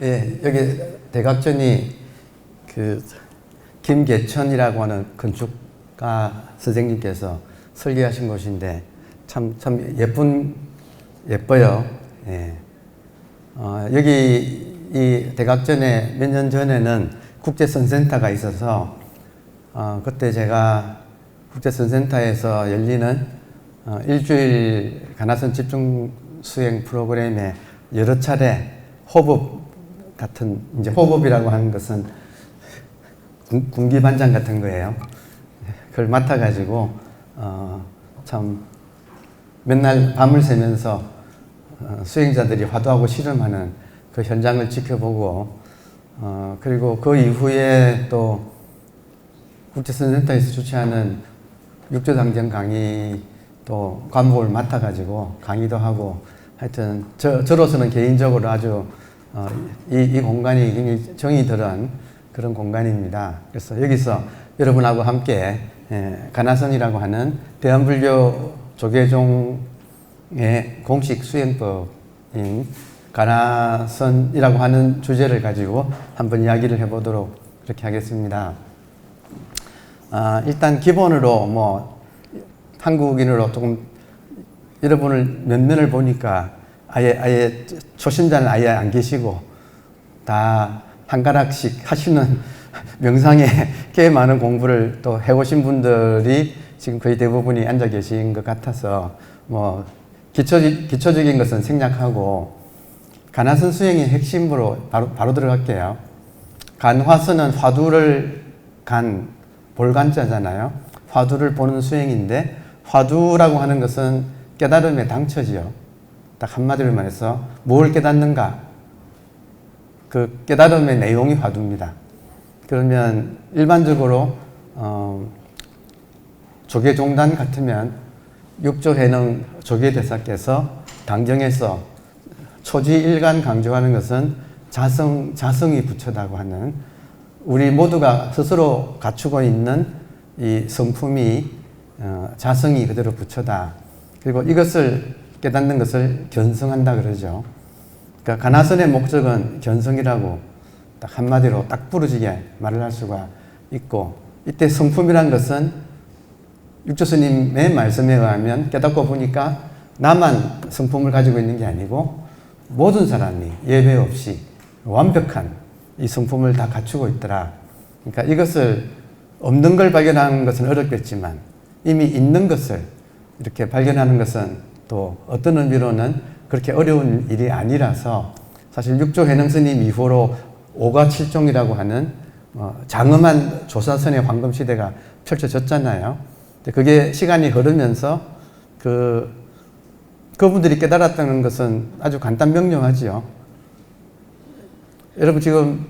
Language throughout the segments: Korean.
예, 여기 대각전이 그 김계천이라고 하는 건축가 선생님께서 설계하신 곳인데 참 예뻐요. 예. 여기 이 대각전에 몇 년 전에는 국제선센터가 있어서 그때 제가 국제선센터에서 열리는 일주일 가나선 집중 수행 프로그램에 여러 차례 호법 같은, 이제 호법이라고 하는 것은 군기반장 같은 거예요. 그걸 맡아가지고 참 맨날 밤을 새면서 수행자들이 화두하고 실험하는 그 현장을 지켜보고 그리고 그 이후에 또 국제선센터에서 주최하는 육조당정 강의 또 관목을 맡아가지고 강의도 하고 하여튼 저로서는 개인적으로 아주 이 공간이 굉장히 정이 들은 그런 공간입니다. 그래서 여기서 여러분하고 함께 가나선이라고 하는 대한불교 조계종의 공식 수행법인 가나선이라고 하는 주제를 가지고 한번 이야기를 해보도록 그렇게 하겠습니다. 일단 기본으로 뭐 한국인으로 조금 여러분을 면면을 보니까 아예 초심자는 아예 안 계시고 다 한 가락씩 하시는 명상에 꽤 많은 공부를 또 해오신 분들이 지금 거의 대부분이 앉아 계신 것 같아서 뭐 기초적인 것은 생략하고 가나선 수행의 핵심으로 바로 들어갈게요. 간화선은 화두를 볼간자잖아요. 화두를 보는 수행인데 화두라고 하는 것은 깨달음의 당처지요. 딱 한마디로 말해서 뭘 깨닫는가? 그 깨달음의 내용이 화두입니다. 그러면 일반적으로 조계종단 같으면 육조해능 조계대사께서 당정에서 초지일간 강조하는 것은 자성이 부처다고 하는 우리 모두가 스스로 갖추고 있는 이 성품이 자성이 그대로 부처다. 그리고 이것을 깨닫는 것을 견성한다 그러죠. 그러니까 가나선의 목적은 견성이라고 딱 한마디로 딱 부러지게 말을 할 수가 있고, 이때 성품이란 것은 육조스님의 말씀에 의하면 깨닫고 보니까 나만 성품을 가지고 있는 게 아니고 모든 사람이 예외 없이 완벽한 이 성품을 다 갖추고 있더라. 그러니까 이것을 없는 걸 발견하는 것은 어렵겠지만 이미 있는 것을 이렇게 발견하는 것은 또 어떤 의미로는 그렇게 어려운 일이 아니라서 사실 육조해능 스님 이후로 5가 7종이라고 하는 장엄한 조사선의 황금시대가 펼쳐졌잖아요. 그게 시간이 흐르면서 그분들이 깨달았다는 것은 아주 간단 명료하지요. 여러분 지금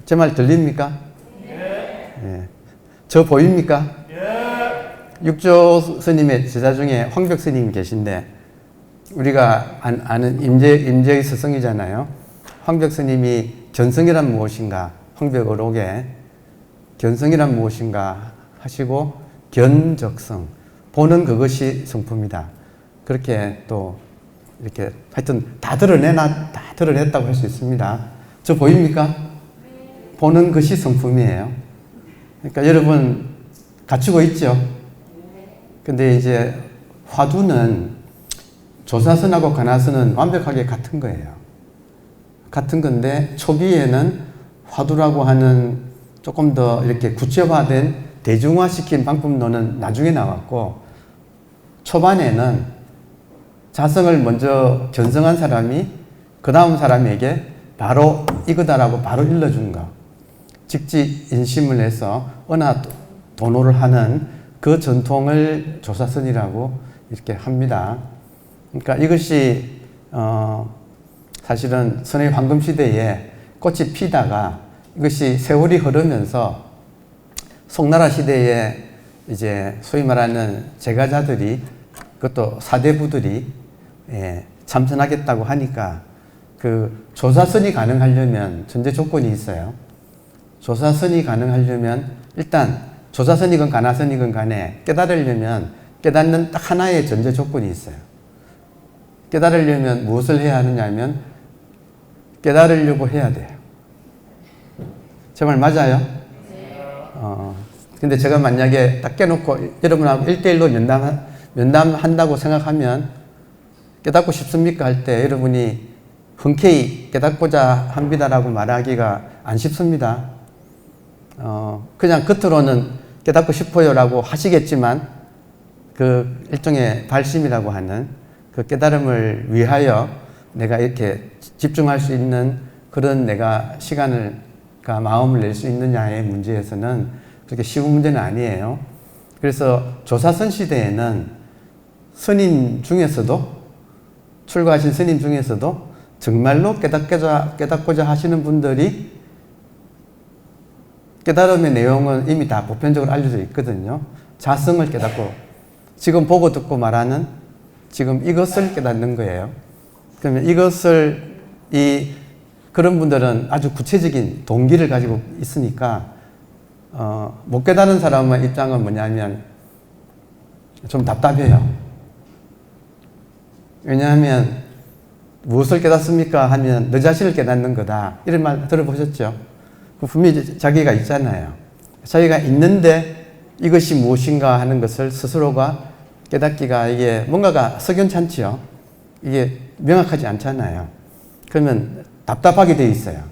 제 말 들립니까? 예. 저 보입니까? 육조 스님의 제자 중에 황벽 스님이 계신데 우리가 아는 임재의 스승이잖아요. 황벽 스님이 견성이란 무엇인가? 황벽 어록에 견성이란 무엇인가 하시고 견적성, 보는 그것이 성품이다. 그렇게 또 이렇게 하여튼 다 드러냈다고 할 수 있습니다. 저 보입니까? 보는 것이 성품이에요. 그러니까 여러분 갖추고 있죠? 근데 이제 화두는 조사선하고 가나선은 완벽하게 같은 거예요. 같은 건데 초기에는 화두라고 하는 조금 더 이렇게 구체화된 대중화시킨 방법론은 나중에 나왔고, 초반에는 자성을 먼저 견성한 사람이 그 다음 사람에게 바로 이거다라고 바로 일러준 거, 직지인심을 해서 은하 도노를 하는 그 전통을 조사선이라고 이렇게 합니다. 그러니까 이것이 사실은 선의 황금시대에 꽃이 피다가 이것이 세월이 흐르면서 송나라 시대에 이제 소위 말하는 제가자들이, 그것도 사대부들이 참선하겠다고 하니까 그 조사선이 가능하려면 전제 조건이 있어요. 조사선이 가능하려면 일단 조사선이건 가나선이건 간에 깨달으려면 깨닫는 딱 하나의 전제 조건이 있어요. 깨달으려면 무엇을 해야 하느냐 하면 깨달으려고 해야 돼요. 정말 맞아요? 근데 제가 만약에 딱 깨놓고 여러분하고 1대1로 면담한다고 생각하면 깨닫고 싶습니까? 할 때 여러분이 흔쾌히 깨닫고자 합니다라고 말하기가 안 쉽습니다. 그냥 겉으로는 깨닫고 싶어요라고 하시겠지만 그 일종의 발심이라고 하는 그 깨달음을 위하여 내가 이렇게 집중할 수 있는 그런 내가 마음을 낼 수 있느냐의 문제에서는 그렇게 쉬운 문제는 아니에요. 그래서 조사선 시대에는 스님 중에서도 출가하신 스님 중에서도 정말로 깨닫고자 하시는 분들이 깨달음의 내용은 이미 다 보편적으로 알려져 있거든요. 자성을 깨닫고 지금 보고 듣고 말하는 지금 이것을 깨닫는 거예요. 그러면 이것을 그런 분들은 아주 구체적인 동기를 가지고 있으니까 못 깨닫는 사람의 입장은 뭐냐면 좀 답답해요. 왜냐하면 무엇을 깨닫습니까? 하면 너 자신을 깨닫는 거다. 이런 말 들어보셨죠? 분명히 자기가 있잖아요. 자기가 있는데 이것이 무엇인가 하는 것을 스스로가 깨닫기가 이게 뭔가가 석연찮지요. 이게 명확하지 않잖아요. 그러면 답답하게 돼 있어요.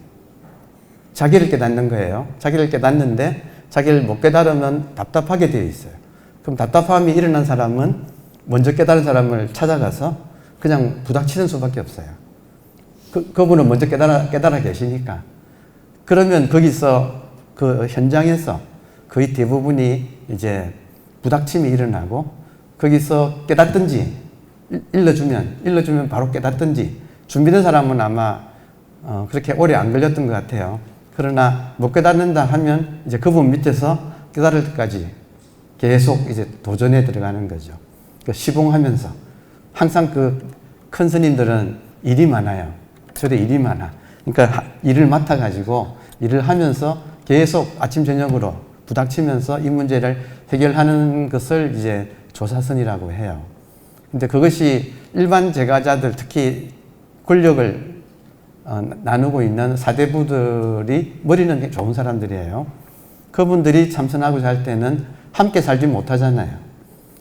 자기를 깨닫는 거예요. 자기를 깨닫는데 자기를 못 깨달으면 답답하게 되어 있어요. 그럼 답답함이 일어난 사람은 먼저 깨달은 사람을 찾아가서 그냥 부닥치는 수밖에 없어요. 그분은 먼저 깨달아 계시니까. 그러면 거기서 그 현장에서 거의 대부분이 이제 부닥침이 일어나고 거기서 깨닫든지 일러주면 바로 깨닫든지 준비된 사람은 아마 그렇게 오래 안 걸렸던 것 같아요. 그러나 못 깨닫는다 하면 이제 그분 밑에서 깨달을 때까지 계속 이제 도전에 들어가는 거죠. 시봉하면서 항상 그 큰 스님들은 일이 많아요. 저도 일이 많아. 그러니까 일을 맡아가지고 일을 하면서 계속 아침 저녁으로 부닥치면서 이 문제를 해결하는 것을 이제 조사선이라고 해요. 근데 그것이 일반 제가자들 특히 권력을 나누고 있는 사대부들이 머리는 좋은 사람들이에요. 그분들이 참선하고자 할 때는 함께 살지 못하잖아요.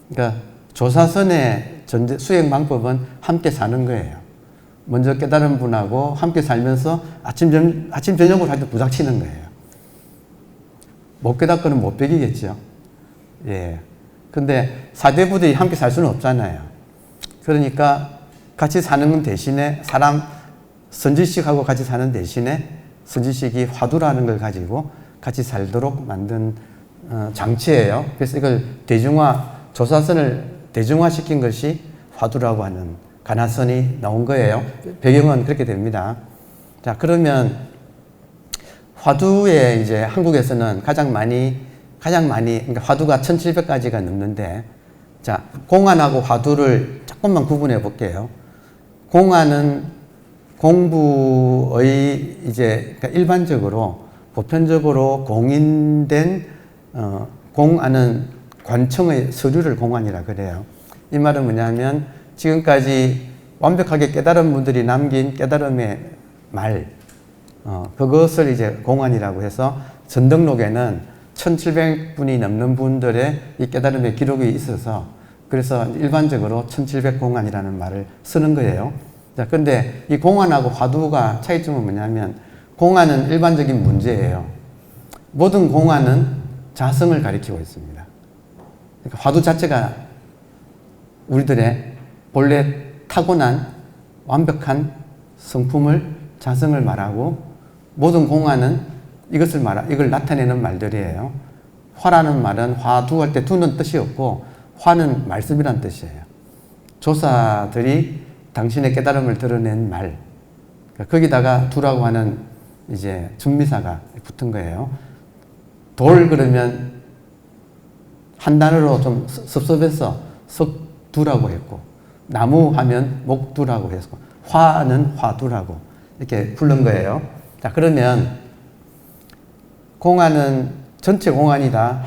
그러니까 조사선의 수행 방법은 함께 사는 거예요. 먼저 깨달은 분하고 함께 살면서 아침 저녁으로 할 때 부닥치는 거예요. 못 깨닫고는 못 배기겠죠. 예. 근데 사대부들이 함께 살 수는 없잖아요. 그러니까 같이 사는 대신에 선지식하고 같이 사는 대신에 선지식이 화두라는 걸 가지고 같이 살도록 만든 장치예요. 그래서 이걸 조사선을 대중화시킨 것이 화두라고 하는 가나선이 나온 거예요. 배경은 그렇게 됩니다. 자, 그러면 화두에 이제 한국에서는 가장 많이, 그러니까 화두가 1700가지가 넘는데, 자, 공안하고 화두를 조금만 구분해 볼게요. 공안은 공부의 이제, 그러니까 일반적으로, 보편적으로 공인된, 공안은 관청의 서류를 공안이라 그래요. 이 말은 뭐냐면 지금까지 완벽하게 깨달은 분들이 남긴 깨달음의 말, 그것을 이제 공안이라고 해서 전등록에는 1700분이 넘는 분들의 이 깨달음의 기록이 있어서 그래서 일반적으로 1700공안이라는 말을 쓰는 거예요. 자, 근데 이 공안하고 화두가 차이점은 뭐냐면 공안은 일반적인 문제예요. 모든 공안은 자성을 가리키고 있습니다. 그러니까 화두 자체가 우리들의 본래 타고난 완벽한 성품을 자성을 말하고 모든 공안은 이걸 나타내는 말들이에요. 화라는 말은 화두 할 때 두는 뜻이 없고 화는 말씀이란 뜻이에요. 조사들이 당신의 깨달음을 드러낸 말. 거기다가 두라고 하는 이제 준미사가 붙은 거예요. 돌 그러면 한 단어로 좀 섭섭해서 석두라고 했고, 나무 하면 목두라고 했고, 화는 화두라고 이렇게 부른 거예요. 자, 그러면 공안은 전체 공안이다.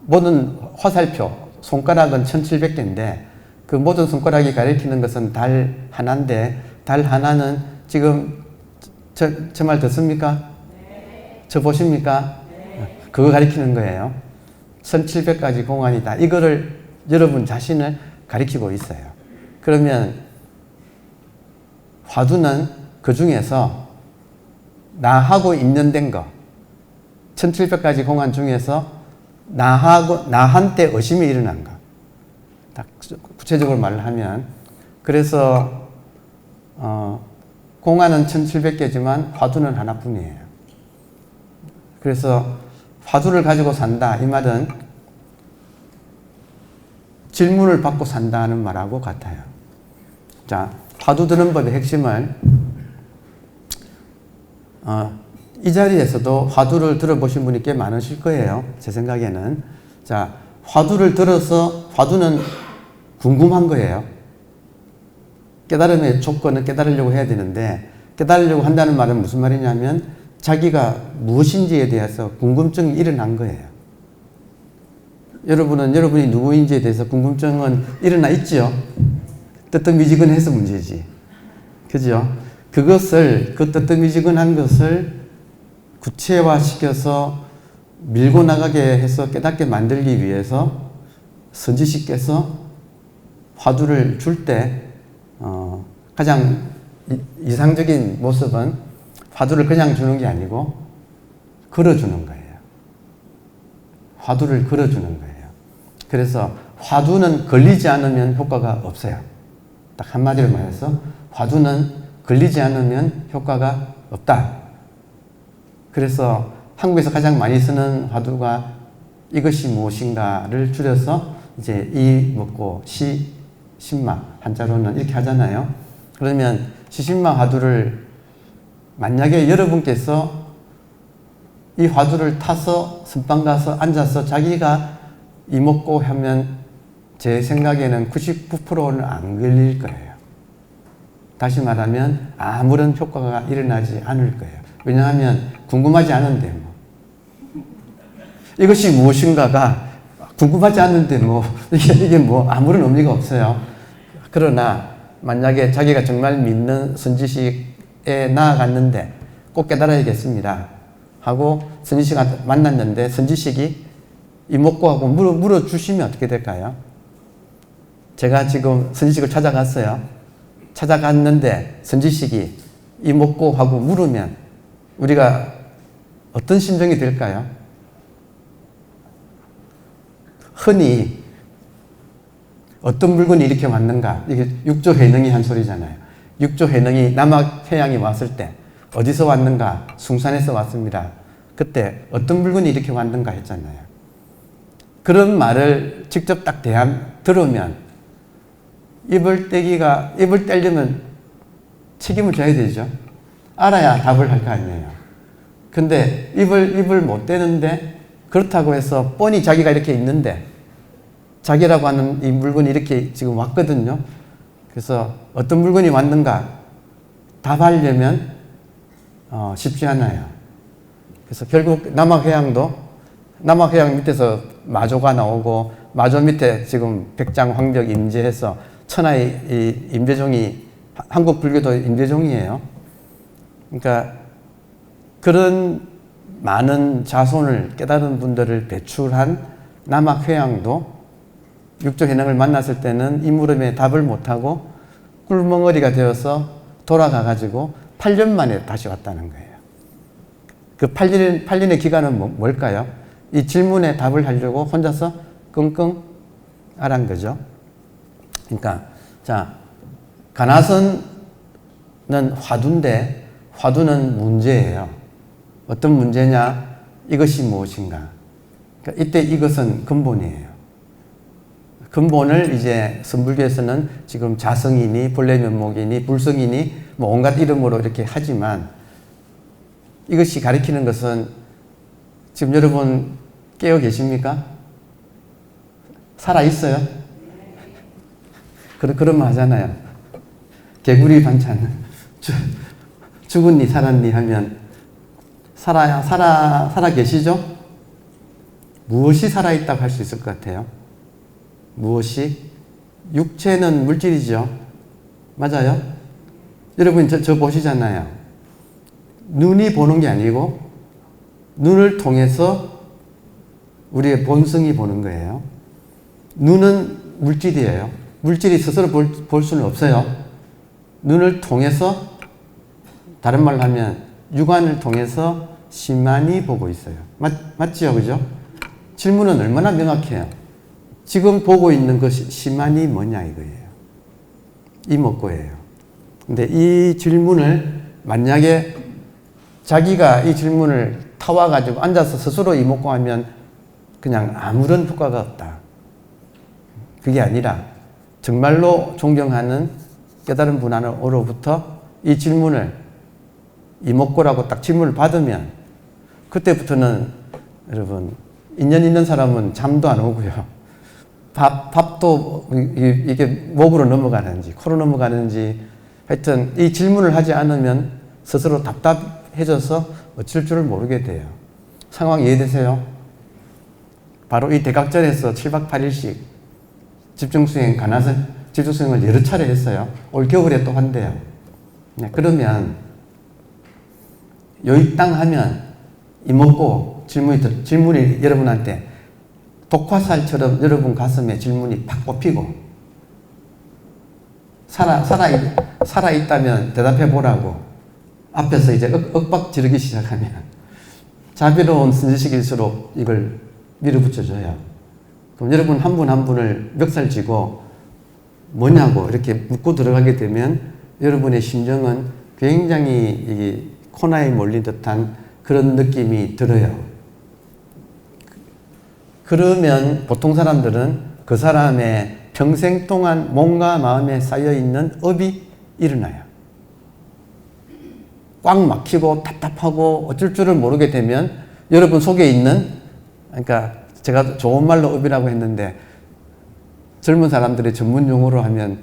모든 화살표, 손가락은 1700개인데 그 모든 손가락이 가리키는 것은 달 하나인데 달 하나는 지금 제 말 듣습니까? 저 보십니까? 그거 가리키는 거예요. 1700가지 공안이다. 이거를 여러분 자신을 가리키고 있어요. 그러면 화두는 그 중에서 나하고 인연된 거, 1700가지 공안 중에서 나한테 의심이 일어난 거. 딱 구체적으로 말을 하면, 그래서 공안은 1700개지만 화두는 하나뿐이에요. 그래서 화두를 가지고 산다, 이 말은 질문을 받고 산다는 말하고 같아요. 자, 화두 드는 법의 핵심을 이 자리에서도 화두를 들어보신 분이 꽤 많으실 거예요. 제 생각에는. 자, 화두를 들어서 화두는 궁금한 거예요. 깨달음의 조건은 깨달으려고 해야 되는데, 깨달으려고 한다는 말은 무슨 말이냐면 자기가 무엇인지에 대해서 궁금증이 일어난 거예요. 여러분은 여러분이 누구인지에 대해서 궁금증은 일어나 있지요. 뜨뜻미지근해서 문제지. 그죠? 그것을, 그 뜨뜻미지근한 것을 구체화시켜서 밀고 나가게 해서 깨닫게 만들기 위해서 선지식께서 화두를 줄 때 가장 이상적인 모습은 화두를 그냥 주는 게 아니고 걸어주는 거예요. 화두를 걸어주는 거예요. 그래서 화두는 걸리지 않으면 효과가 없어요. 딱 한마디로 말해서 화두는 걸리지 않으면 효과가 없다. 그래서 한국에서 가장 많이 쓰는 화두가 이것이 무엇인가를 줄여서 이제 이 먹고 신마 한자로는 이렇게 하잖아요. 그러면 시신마 화두를 만약에 여러분께서 이 화두를 타서 선방 가서 앉아서 자기가 이 먹고 하면 제 생각에는 99%는 안 걸릴 거예요. 다시 말하면 아무런 효과가 일어나지 않을 거예요. 왜냐하면 궁금하지 않은데 뭐. 이것이 무엇인가가 궁금하지 않은데 뭐 이게 뭐 아무런 의미가 없어요. 그러나 만약에 자기가 정말 믿는 선지식에 나아갔는데 꼭 깨달아야겠습니다 하고 선지식한테 만났는데 선지식이 이목구하고 물어주시면 어떻게 될까요? 제가 지금 선지식을 찾아갔어요. 찾아갔는데 선지식이 이목구하고 물으면 우리가 어떤 심정이 들까요? 흔히 어떤 물건이 이렇게 왔는가? 이게 육조 해능이 한 소리잖아요. 육조 해능이 남학해양이 왔을 때 어디서 왔는가? 숭산에서 왔습니다. 그때 어떤 물건이 이렇게 왔는가 했잖아요. 그런 말을 직접 딱 들으면 입을 떼려면 책임을 져야 되죠. 알아야 답을 할 거 아니에요. 근데 입을 못 떼는데 그렇다고 해서 뻔히 자기가 이렇게 있는데 자기라고 하는 이 물건이 이렇게 지금 왔거든요. 그래서 어떤 물건이 왔는가 답하려면 쉽지 않아요. 그래서 결국 남학해양 밑에서 마조가 나오고 마조 밑에 지금 백장, 황벽, 임제해서 천하의 이 임재종이 한국 불교도 임재종이에요. 그러니까 그런 많은 자손을 깨달은 분들을 배출한 남학회양도 육조해능을 만났을 때는 이 물음에 답을 못하고 꿀멍어리가 되어서 돌아가가지고 8년 만에 다시 왔다는 거예요. 그 8년의 기간은 뭘까요? 이 질문에 답을 하려고 혼자서 끙끙 앓은 거죠. 그러니까 자, 가나선은 화두인데 화두는 문제예요. 어떤 문제냐? 이것이 무엇인가? 그러니까 이때 이것은 근본이에요. 근본을 이제 선불교에서는 지금 자성이니 본래면목이니 불성이니 뭐 온갖 이름으로 이렇게 하지만 이것이 가리키는 것은 지금 여러분 깨어 계십니까? 살아있어요? 그런 말 하잖아요. 개구리 반찬. 죽었니 살았니 하면 살아 계시죠? 무엇이 살아있다고 할 수 있을 것 같아요? 무엇이? 육체는 물질이죠. 맞아요? 여러분 저 보시잖아요. 눈이 보는 게 아니고 눈을 통해서 우리의 본성이 보는 거예요. 눈은 물질이에요. 물질이 스스로 볼 수는 없어요. 눈을 통해서, 다른 말로 하면 육안을 통해서 심만이 보고 있어요. 맞지요? 그죠? 질문은 얼마나 명확해요. 지금 보고 있는 것이 심만이 뭐냐 이거예요. 이목구예요. 근데 이 질문을 만약에 자기가 이 질문을 타와가지고 앉아서 스스로 이목구 하면 그냥 아무런 효과가 없다. 그게 아니라 정말로 존경하는 깨달은 분으로부터 이 질문을 이목구라고 딱 질문을 받으면 그때부터는 여러분 인연 있는 사람은 잠도 안 오고요. 밥도 이게 목으로 넘어가는지 코로 넘어가는지 하여튼 이 질문을 하지 않으면 스스로 답답해져서 어쩔 줄을 모르게 돼요. 상황 이해되세요? 바로 이 대각절에서 7박 8일씩 집중수행, 가나선 집중수행을 여러 차례 했어요. 올 겨울에 또 한대요. 네, 그러면 여기 땅 하면 이먹고 질문이 여러분한테 독화살처럼 여러분 가슴에 질문이 팍 꼽히고 살아있다면 대답해 보라고 앞에서 이제 억박 지르기 시작하면 자비로운 선지식일수록 이걸 밀어붙여줘요. 그럼 여러분 한 분 한 분을 멱살 쥐고 뭐냐고 이렇게 묻고 들어가게 되면 여러분의 심정은 굉장히 이 코너에 몰린 듯한 그런 느낌이 들어요. 그러면 보통 사람들은 그 사람의 평생 동안 몸과 마음에 쌓여있는 업이 일어나요. 꽉 막히고 답답하고 어쩔 줄을 모르게 되면 여러분 속에 있는, 그러니까 제가 좋은 말로 업이라고 했는데 젊은 사람들의 전문 용어로 하면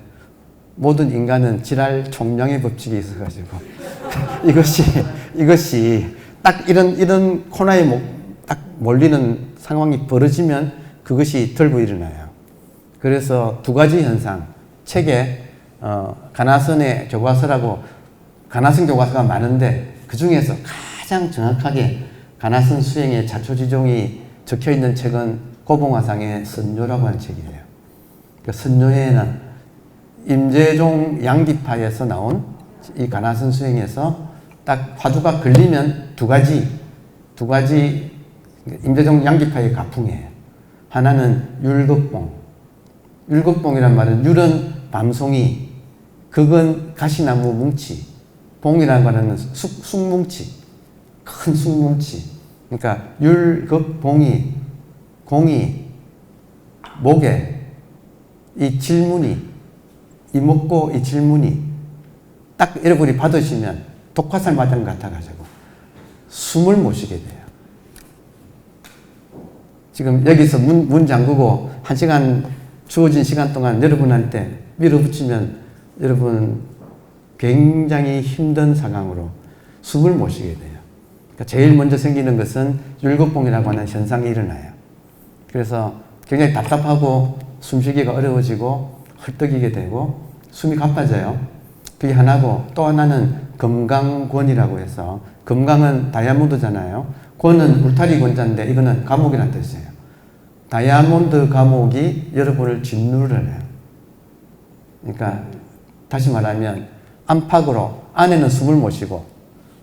모든 인간은 지랄 총량의 법칙이 있어가지고 이것이 딱 이런 코너에 딱 몰리는 상황이 벌어지면 그것이 들고 일어나요. 그래서 두 가지 현상, 책에 가나선의 교과서라고 가나선 교과서가 많은데 그 중에서 가장 정확하게 가나선 수행의 자초지종이 적혀있는 책은 고봉화상의 선조라고 하는 책이에요. 그 선조에는 임재종 양기파에서 나온 이 가나선 수행에서 딱 화두가 걸리면 두 가지 임재종 양기파의 가풍이에요. 하나는 율극봉. 율극봉이란 말은 율은 밤송이, 극은 가시나무 뭉치, 봉이라는 말은 쑥뭉치, 큰 쑥뭉치. 그러니까 율극봉이, 공이, 목에 이 질문이, 이목고 이 질문이 딱 여러분이 받으시면 독화살 맞은 것 같아가지고 숨을 못 쉬게 돼요. 지금 여기서 문 잠그고 1시간 주어진 시간 동안 여러분한테 밀어붙이면 여러분 굉장히 힘든 상황으로 숨을 못 쉬게 돼요. 그러니까 제일 먼저 생기는 것은 율곡봉이라고 하는 현상이 일어나요. 그래서 굉장히 답답하고 숨쉬기가 어려워지고 헐떡이게 되고 숨이 가빠져요. 그게 하나고 또 하나는 금강권이라고 해서 금강은 다이아몬드잖아요. 권은 울타리 권자인데 이거는 감옥이라는 뜻이에요. 다이아몬드 감옥이 여러분을 짓누르요. 그러니까 다시 말하면 안팎으로 안에는 숨을 못 쉬고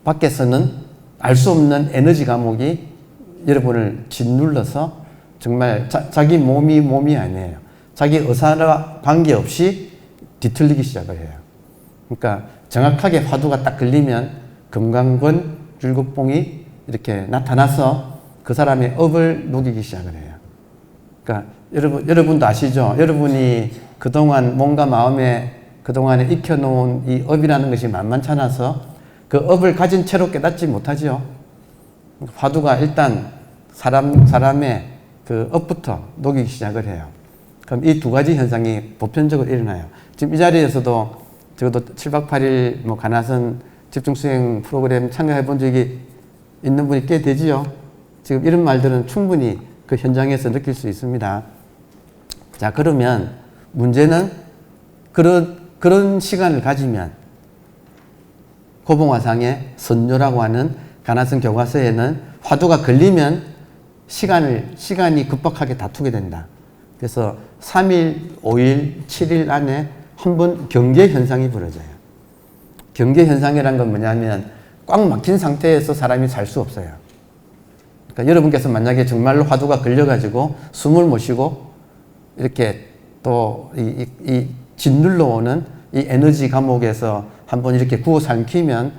밖에서는 알 수 없는 에너지 감옥이 여러분을 짓눌러서 정말 자기 몸이 아니에요. 자기 의사와 관계없이 뒤틀리기 시작을 해요. 그러니까 정확하게 화두가 딱 걸리면 금강권 율곡봉이 이렇게 나타나서 그 사람의 업을 녹이기 시작을 해요. 그러니까 여러분도 아시죠? 여러분이 그동안 몸과 마음에 그동안에 익혀놓은 이 업이라는 것이 만만찮아서 그 업을 가진 채로 깨닫지 못하죠. 화두가 일단 사람의 그 업부터 녹이기 시작을 해요. 그럼 이 두 가지 현상이 보편적으로 일어나요. 지금 이 자리에서도 적어도 7박 8일 가나선 집중수행 프로그램 참여해 본 적이 있는 분이 꽤 되지요. 지금 이런 말들은 충분히 그 현장에서 느낄 수 있습니다. 자, 그러면 문제는 그런 시간을 가지면 고봉화상의 선묘라고 하는 가나성 교과서에는 화두가 걸리면 시간이 급박하게 다투게 된다. 그래서 3일, 5일, 7일 안에 한 번 경계 현상이 벌어져요. 경계 현상이란 건 뭐냐면 꽉 막힌 상태에서 사람이 살 수 없어요. 그러니까 여러분께서 만약에 정말로 화두가 걸려가지고 숨을 못 쉬고 이렇게 또 이 짓눌러 오는 이 에너지 감옥에서 한번 이렇게 구워 삼키면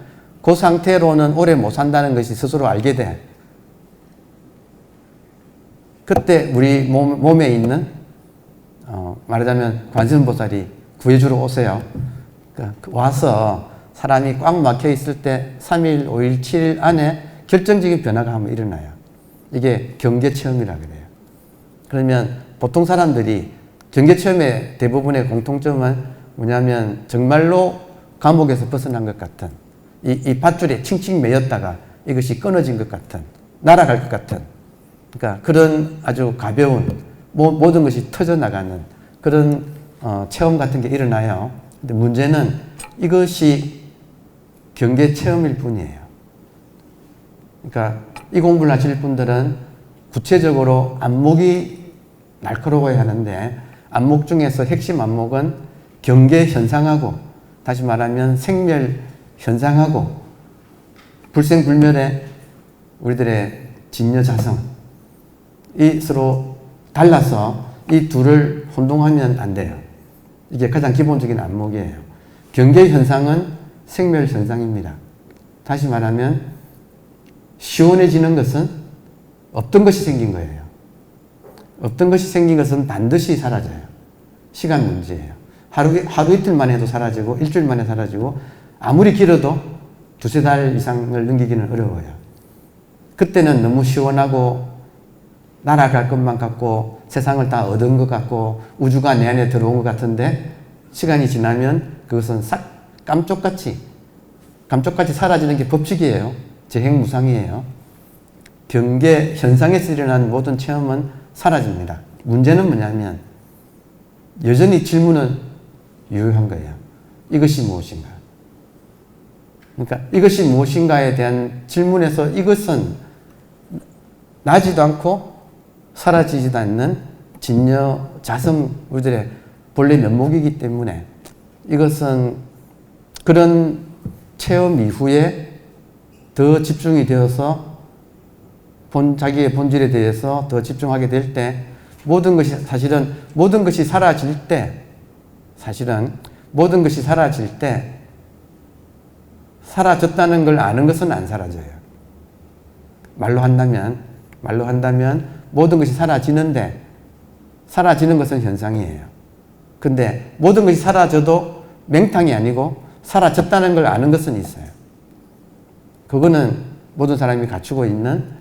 그 상태로는 오래 못 산다는 것이 스스로 알게 돼. 그때 우리 몸에 있는 말하자면 관세음보살이 구해주러 오세요. 그러니까 와서 사람이 꽉 막혀 있을 때 3일, 5일, 7일 안에 결정적인 변화가 한번 일어나요. 이게 경계체험이라 그래요. 그러면 보통 사람들이 경계체험의 대부분의 공통점은 뭐냐면 정말로 감옥에서 벗어난 것 같은 이 밧줄에 칭칭 매였다가 이것이 끊어진 것 같은 날아갈 것 같은 그러니까 그런 아주 가벼운 모든 것이 터져나가는 그런 체험 같은 게 일어나요. 근데 문제는 이것이 경계 체험일 뿐이에요. 그러니까 이 공부를 하실 분들은 구체적으로 안목이 날카로워야 하는데 안목 중에서 핵심 안목은 경계 현상하고 다시 말하면 생멸 현상하고 불생불멸의 우리들의 진여자성 이 서로 달라서 이 둘을 혼동하면 안 돼요. 이게 가장 기본적인 안목이에요. 경계 현상은 생멸 현상입니다. 다시 말하면 시원해지는 것은 없던 것이 생긴 거예요. 없던 것이 생긴 것은 반드시 사라져요. 시간 문제예요. 하루 이틀만 해도 사라지고 일주일 만에 사라지고 아무리 길어도 두세 달 이상을 넘기기는 어려워요. 그때는 너무 시원하고 날아갈 것만 같고 세상을 다 얻은 것 같고 우주가 내 안에 들어온 것 같은데 시간이 지나면 그것은 싹 감쪽같이 사라지는 게 법칙이에요. 재행무상이에요. 경계 현상에서 일어난 모든 체험은 사라집니다. 문제는 뭐냐면 여전히 질문은 유효한 거예요. 이것이 무엇인가? 그러니까 이것이 무엇인가에 대한 질문에서 이것은 나지도 않고 사라지지도 않는 진여 자성 우리들의 본래 면목이기 때문에 이것은 그런 체험 이후에 더 집중이 되어서 자기의 본질에 대해서 더 집중하게 될 때 모든 것이 사라질 때 사라졌다는 걸 아는 것은 안 사라져요. 말로 한다면 모든 것이 사라지는데 사라지는 것은 현상이에요. 근데 모든 것이 사라져도 맹탕이 아니고 사라졌다는 걸 아는 것은 있어요. 그거는 모든 사람이 갖추고 있는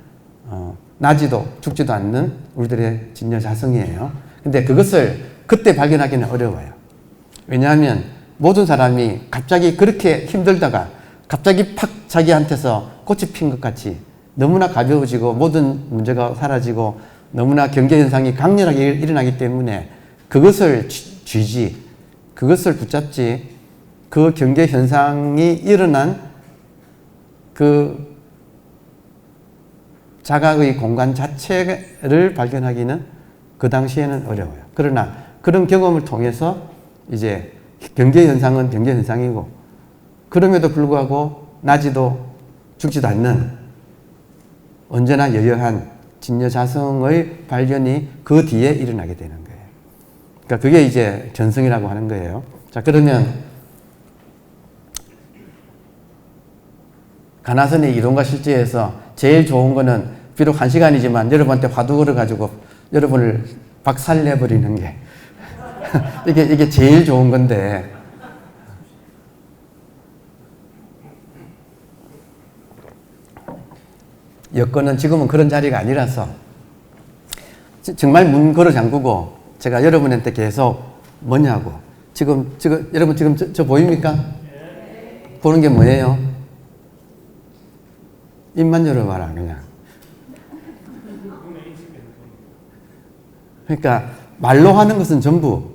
나지도 죽지도 않는 우리들의 진여자성이에요. 근데 그것을 그때 발견하기는 어려워요. 왜냐하면 모든 사람이 갑자기 그렇게 힘들다가 갑자기 팍 자기한테서 꽃이 핀 것 같이 너무나 가벼워지고 모든 문제가 사라지고 너무나 경계현상이 강렬하게 일어나기 때문에 그것을 그것을 붙잡지 그 경계현상이 일어난 그 자각의 공간 자체를 발견하기는 그 당시에는 어려워요. 그러나 그런 경험을 통해서 이제 경계현상은 경계현상이고 그럼에도 불구하고 나지도 죽지도 않는 언제나 여여한 진여자성의 발견이 그 뒤에 일어나게 되는 거예요. 그러니까 그게 이제 견성이라고 하는 거예요. 자, 그러면 가나선의 이론과 실제에서 제일 좋은 거는 비록 1시간이지만 여러분한테 화두 걸어가지고 여러분을 박살내버리는 게 이게 제일 좋은 건데 여건은 지금은 그런 자리가 아니라서 정말 문 걸어 잠그고 제가 여러분한테 계속 뭐냐고 지금 여러분 지금 저 보입니까? 보는 게 뭐예요? 입만 열어봐라 그냥. 그러니까 말로 하는 것은 전부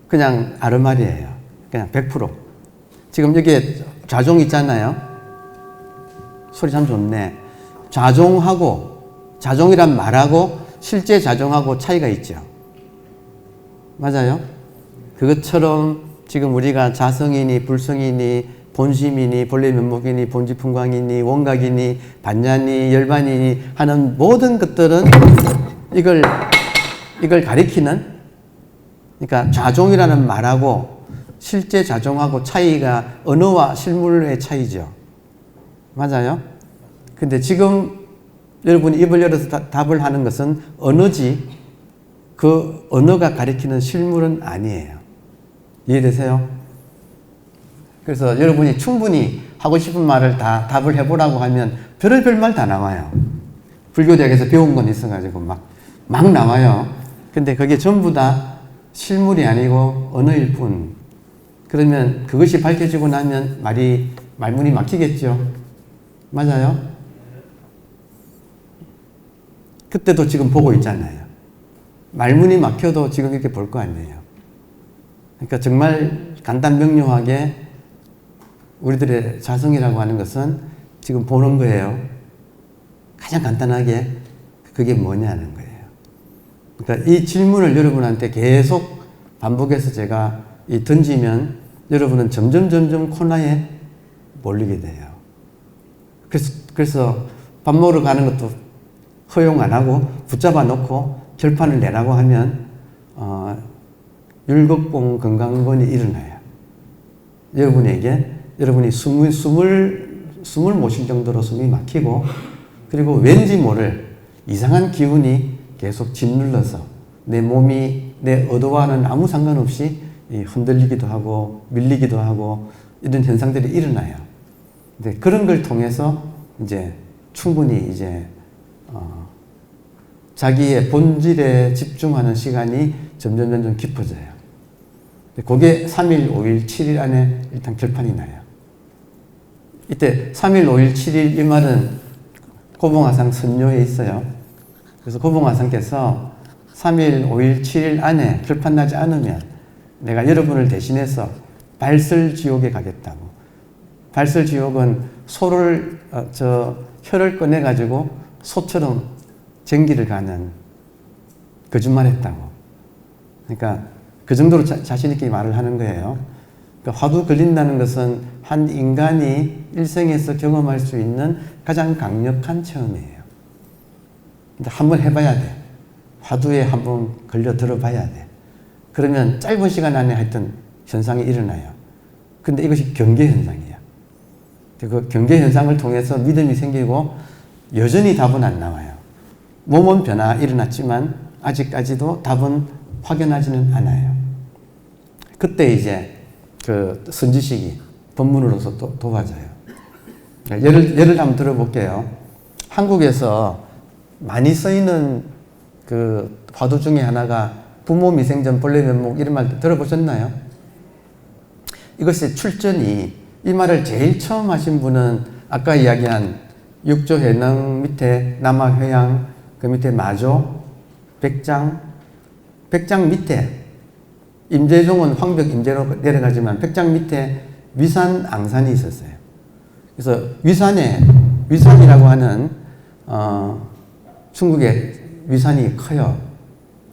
그냥 아르말이에요. 그냥 100%. 지금 여기에 좌종 있잖아요. 소리 참 좋네. 자종이란 말하고 실제 자종하고 차이가 있죠. 맞아요? 그것처럼 지금 우리가 자성이니 불성이니 본심이니 본래 면목이니 본지풍광이니 원각이니 반야니 열반이니 하는 모든 것들은 이걸 가리키는, 그러니까 자종이라는 말하고 실제 자종하고 차이가 언어와 실물의 차이죠. 맞아요? 근데 지금 여러분이 입을 열어서 답을 하는 것은 언어지, 그 언어가 가리키는 실물은 아니에요. 이해되세요? 그래서 여러분이 충분히 하고 싶은 말을 다 답을 해보라고 하면 별의별 말 다 나와요. 불교대학에서 배운 건 있어가지고 막 나와요. 근데 그게 전부 다 실물이 아니고 언어일 뿐. 그러면 그것이 밝혀지고 나면 말문이 막히겠죠. 맞아요? 그때도 지금 보고 있잖아요. 말문이 막혀도 지금 이렇게 볼 거 아니에요. 그러니까 정말 간단명료하게 우리들의 자성이라고 하는 것은 지금 보는 거예요. 가장 간단하게 그게 뭐냐는 거예요. 그러니까 이 질문을 여러분한테 계속 반복해서 제가 던지면 여러분은 점점 코너에 몰리게 돼요. 그래서 밥 먹으러 가는 것도 허용 안 하고 붙잡아 놓고 결판을 내라고 하면 율곡봉 건강건이 일어나요. 여러분이 숨을 못 쉴 정도로 숨이 막히고, 그리고 왠지 모를 이상한 기운이 계속 짓눌러서 내 몸이 내 의도와는 아무 상관없이 흔들리기도 하고 밀리기도 하고 이런 현상들이 일어나요. 근데 그런 걸 통해서 이제 충분히 자기의 본질에 집중하는 시간이 점점 깊어져요. 그게 3일, 5일, 7일 안에 일단 결판이 나요. 이때 3일, 5일, 7일 이 말은 고봉화상 선묘에 있어요. 그래서 고봉화상께서 3일, 5일, 7일 안에 결판 나지 않으면 내가 여러분을 대신해서 발설지옥에 가겠다고. 발설지옥은 혀를 꺼내가지고 소처럼 전기를 가는 거짓말했다고. 그러니까 그 정도로 자신 있게 말을 하는 거예요. 그러니까 화두 걸린다는 것은 한 인간이 일생에서 경험할 수 있는 가장 강력한 체험이에요. 근데 한번 해봐야 돼. 화두에 한번 걸려 들어봐야 돼. 그러면 짧은 시간 안에 하여튼 현상이 일어나요. 근데 이것이 경계현상이에요. 그 경계현상을 통해서 믿음이 생기고 여전히 답은 안 나와요. 몸은 변화 일어났지만 아직까지도 답은 확연하지는 않아요. 그때 이제 그 선지식이 법문으로서 또 도와줘요. 예를 한번 들어볼게요. 한국에서 많이 쓰이는 그 화두 중에 하나가 부모 미생전 본래 면목 이런 말 들어보셨나요? 이것의 출전이, 이 말을 제일 처음 하신 분은 아까 이야기한 육조해능 밑에 남아회양, 그 밑에 마조, 백장 밑에 임재종은 황벽 임재로 내려가지만 백장 밑에 위산 앙산이 있었어요. 그래서 위산이라고 하는 중국의 위산이 커요.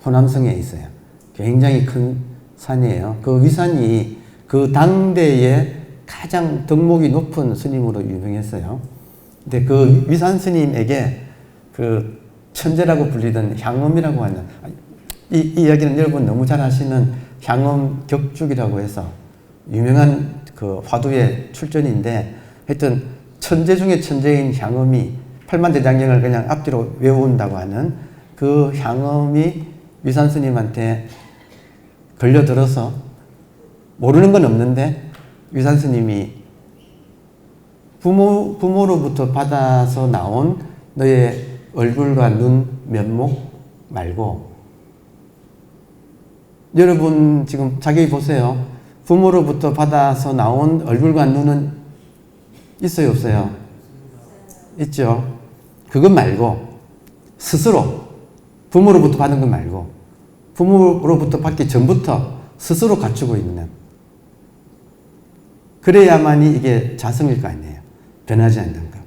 호남성에 있어요. 굉장히 큰 산이에요. 그 위산이 그 당대에 가장 덕목이 높은 스님으로 유명했어요. 근데 그 위산 스님에게 그 천재라고 불리던 향엄이라고 하는, 이 이야기는 여러분 너무 잘 아시는 향엄 격죽이라고 해서 유명한 그 화두의 출전인데, 하여튼 천재 중에 천재인 향엄이 팔만대장경을 그냥 앞뒤로 외운다고 하는 그 향엄이 위산 스님한테 걸려들어서 모르는 건 없는데 위산 스님이 부모로부터 받아서 나온 너의 얼굴과 눈, 면목 말고, 여러분 지금 자기 보세요. 부모로부터 받아서 나온 얼굴과 눈은 있어요, 없어요? 있죠. 그것 말고 스스로 부모로부터 받은 것 말고 부모로부터 받기 전부터 스스로 갖추고 있는, 그래야만이 이게 자성일 거 아니에요. 변하지 않는 것.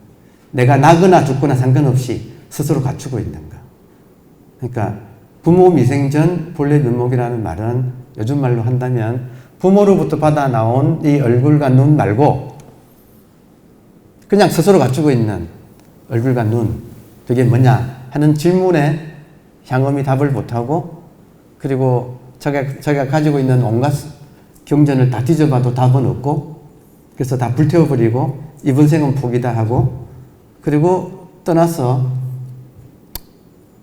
내가 나거나 죽거나 상관없이 스스로 갖추고 있는 거. 그러니까 부모 미생 전 본래 면목이라는 말은 요즘 말로 한다면 부모로부터 받아 나온 이 얼굴과 눈 말고 그냥 스스로 갖추고 있는 얼굴과 눈, 그게 뭐냐 하는 질문에 향엄이 답을 못하고, 그리고 자기가 가지고 있는 온갖 경전을 다 뒤져봐도 답은 없고, 그래서 다 불태워버리고 이번 생은 포기다 하고, 그리고 떠나서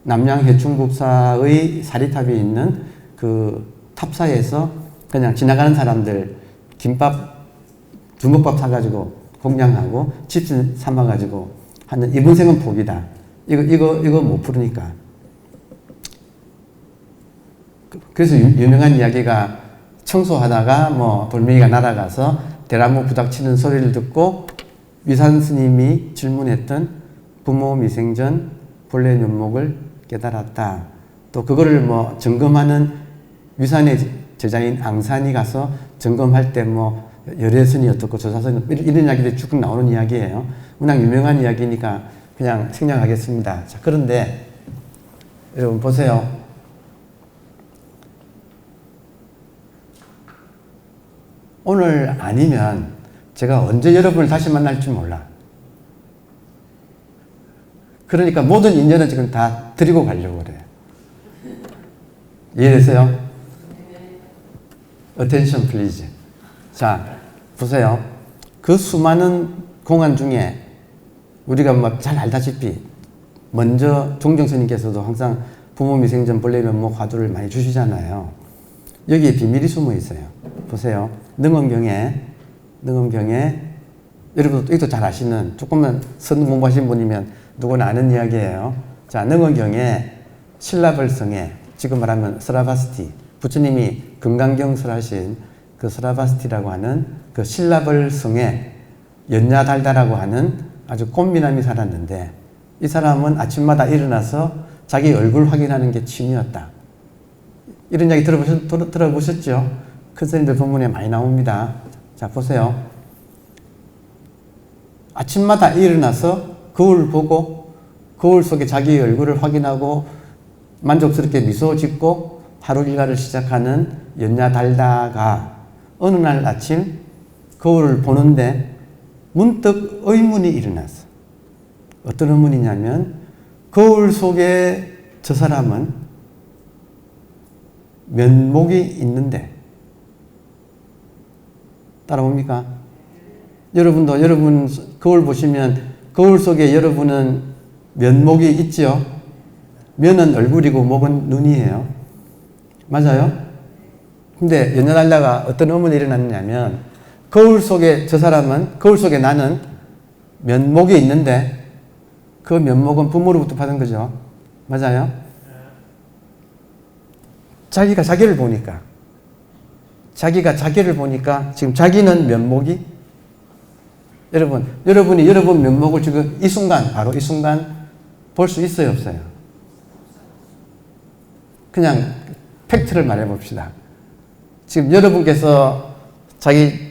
남양해충국사의 사리탑이 있는 그 탑사에서 그냥 지나가는 사람들 김밥 주먹밥 사가지고 공양하고 집신 삼아가지고 하는 이번 생은 포기다. 이거 못 부르니까. 그래서 유명한 이야기가 청소하다가 뭐 돌멩이가 날아가서 대나무 부닥치는 소리를 듣고 위산 스님이 질문했던 부모 미생전 본래 면목을 깨달았다. 또 그거를 뭐 점검하는 위산의 제자인 앙산이 가서 점검할 때 뭐 열애선이 어떻고 조사선이 이런 이야기들이 쭉 나오는 이야기예요. 워낙 유명한 이야기니까 그냥 생략하겠습니다. 자, 그런데 여러분 보세요. 오늘 아니면 제가 언제 여러분을 다시 만날지 몰라. 그러니까 모든 인연은 지금 다 드리고 가려고 그래요. 이해되세요? Attention please. 자, 보세요. 그 수많은 공안 중에 우리가 뭐 잘 알다시피 먼저 종정스님께서도 항상 부모 미생전 본래 면목 화두를 많이 주시잖아요. 여기에 비밀이 숨어 있어요. 보세요. 능엄경에 여러분도 이것도 잘 아시는, 조금만 선 공부하신 분이면 누구나 아는 이야기예요. 자, 능엄경에 신라벌성에 지금 말하면 스라바스티, 부처님이 금강경설하신 그 스라바스티라고 하는 그 신라벌성에 연야달다라고 하는 아주 꽃미남이 살았는데, 이 사람은 아침마다 일어나서 자기 얼굴 확인하는 게 취미였다. 이런 이야기 들어보셨죠? 큰 스님들 본문에 많이 나옵니다. 자, 보세요. 아침마다 일어나서 거울 보고 거울 속에 자기 얼굴을 확인하고 만족스럽게 미소 짓고 하루 일과를 시작하는 연야달다가 어느 날 아침 거울을 보는데 문득 의문이 일어났어. 어떤 의문이냐면 거울 속에 저 사람은 면목이 있는데, 따라옵니까? 여러분도 여러분 거울 보시면 거울 속에 여러분은 면목이 있죠? 면은 얼굴이고 목은 눈이에요. 맞아요? 근데 연연하다가 어떤 의문이 일어났냐면 거울 속에 저 사람은, 거울 속에 나는 면목이 있는데 그 면목은 부모로부터 받은 거죠. 맞아요? 자기가 자기를 보니까 지금 자기는 면목이, 여러분이 여러분 면목을 지금 이 순간, 바로 이 순간 볼 수 있어요, 없어요? 그냥 팩트를 말해 봅시다. 지금 여러분께서 자기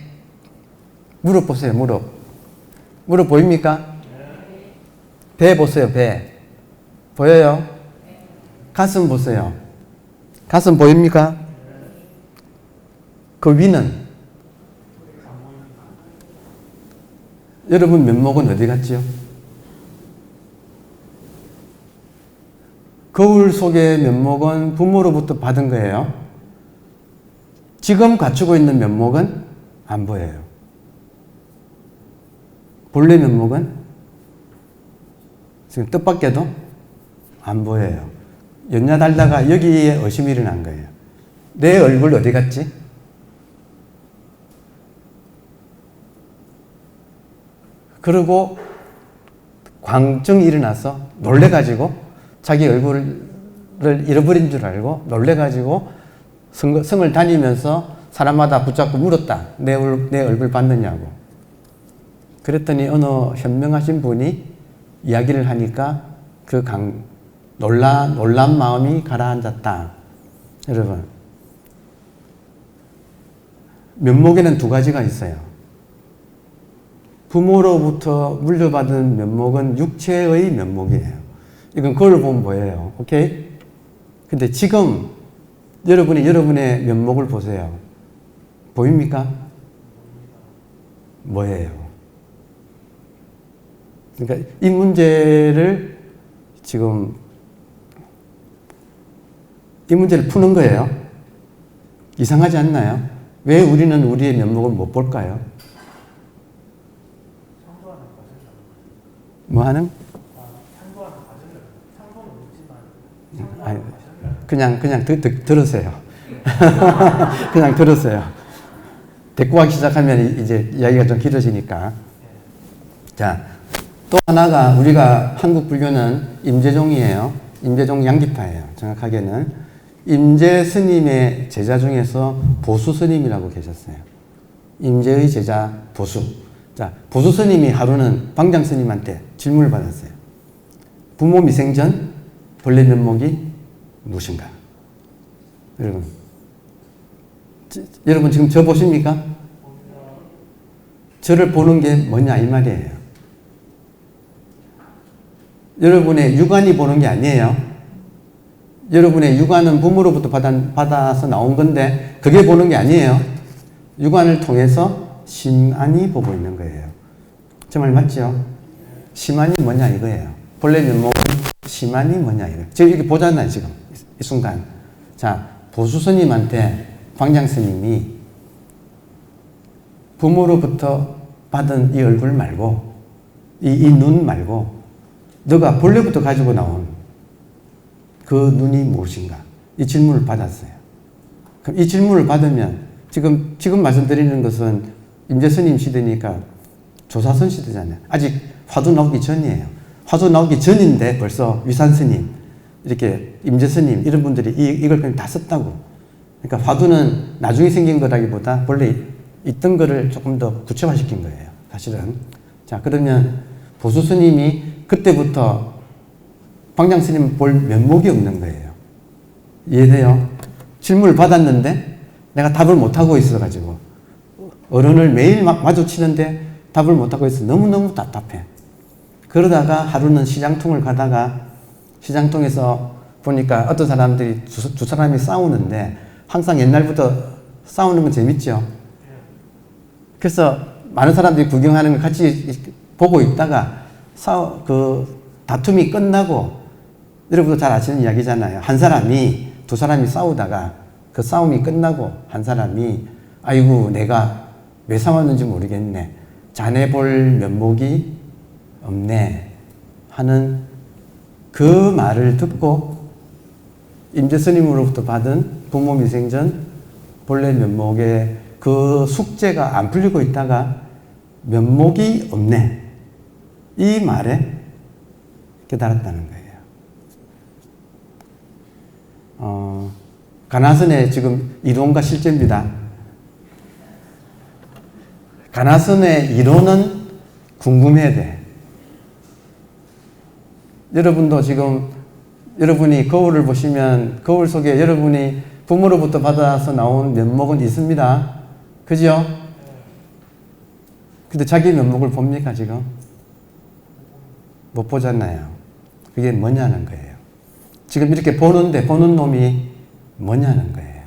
무릎 보세요, 무릎. 무릎 보입니까? 배 보세요, 배. 보여요? 가슴 보세요. 가슴 보입니까? 그 위는? 여러분 면목은 어디 갔지요? 거울 속의 면목은 부모로부터 받은 거예요. 지금 갖추고 있는 면목은 안 보여요. 본래 면목은 지금 뜻밖에도 안 보여요. 연야달다가 여기에 의심이 일어난 거예요. 내 얼굴 어디 갔지? 그리고 광증이 일어나서 놀래가지고 자기 얼굴을 잃어버린 줄 알고 놀래가지고 성을 다니면서 사람마다 붙잡고 물었다. 내 얼굴 봤느냐고. 그랬더니 어느 현명하신 분이 이야기를 하니까 그 놀란 마음이 가라앉았다. 여러분, 면목에는 두 가지가 있어요. 부모로부터 물려받은 면목은 육체의 면목이에요. 이건 그걸 보면 뭐예요? 오케이? 근데 지금 여러분이 여러분의 면목을 보세요. 보입니까? 뭐예요? 그러니까 이 문제를 지금 이 문제를 푸는 거예요. 이상하지 않나요? 왜 우리는 우리의 면목을 못 볼까요? 뭐 하는? 아니, 그냥 들으세요. 그냥 들으세요. 데리고 가기 시작하면 이제 이야기가 좀 길어지니까. 자, 또 하나가 우리가 한국 불교는 임재종이에요. 임재종 양기파예요. 정확하게는 임재 스님의 제자 중에서 보수 스님이라고 계셨어요. 임재의 제자 보수. 자, 보수 스님이 하루는 방장 스님한테 질문을 받았어요. 부모 미생 전 본래 면목이 무엇인가? 여러분 지금 저 보십니까? 저를 보는 게 뭐냐 이 말이에요. 여러분의 육안이 보는 게 아니에요. 여러분의 육안은 부모로부터 받아서 나온 건데 그게 보는 게 아니에요. 육안을 통해서 심안이 보고 있는 거예요. 저 말 맞죠? 심안이 뭐냐 이거예요. 본래 면목은 심안이 뭐냐 이거예요. 지금 이렇게 보잖아요. 지금 이 순간. 자, 보수 스님한테 광장 스님이 부모로부터 받은 이 얼굴 말고 이 눈 말고 너가 본래부터 가지고 나온 그 눈이 무엇인가? 이 질문을 받았어요. 그럼 이 질문을 받으면 지금 말씀드리는 것은 임재스님 시대니까 조사선 시대잖아요. 아직 화두 나오기 전이에요. 화두 나오기 전인데 벌써 위산스님, 이렇게 임재스님 이런 분들이 이걸 그냥 다 썼다고. 그러니까 화두는 나중에 생긴 거라기보다 원래 있던 거를 조금 더 구체화시킨 거예요. 사실은. 자, 그러면 보수 스님이 그때부터 방장 스님 볼 면목이 없는 거예요. 이해돼요? 질문을 받았는데 내가 답을 못하고 있어가지고 어른을 매일 마주치는데 답을 못하고 있어. 너무너무 답답해. 그러다가 하루는 시장통을 가다가 시장통에서 보니까 어떤 사람들이 두 사람이 싸우는데 항상 옛날부터 싸우는 건 재밌죠. 그래서 많은 사람들이 구경하는 걸 같이 보고 있다가 다툼이 끝나고 여러분도 잘 아시는 이야기잖아요. 한 사람이 두 사람이 싸우다가 그 싸움이 끝나고 한 사람이 아이고 내가 왜 싸웠는지 모르겠네. 자네 볼 면목이 없네 하는 그 말을 듣고 임재스님으로부터 받은 부모 미생전 본래 면목의 그 숙제가 안 풀리고 있다가 면목이 없네 이 말에 깨달았다는 거예요. 가나선의 지금 이론과 실제입니다. 가나선의 이론은 궁금해야 돼. 여러분도 지금 여러분이 거울을 보시면 거울 속에 여러분이 부모로부터 받아서 나온 면목은 있습니다. 그죠? 근데 자기 면목을 봅니까 지금? 못 보잖아요. 그게 뭐냐는 거예요. 지금 이렇게 보는데 보는 놈이 뭐냐는 거예요.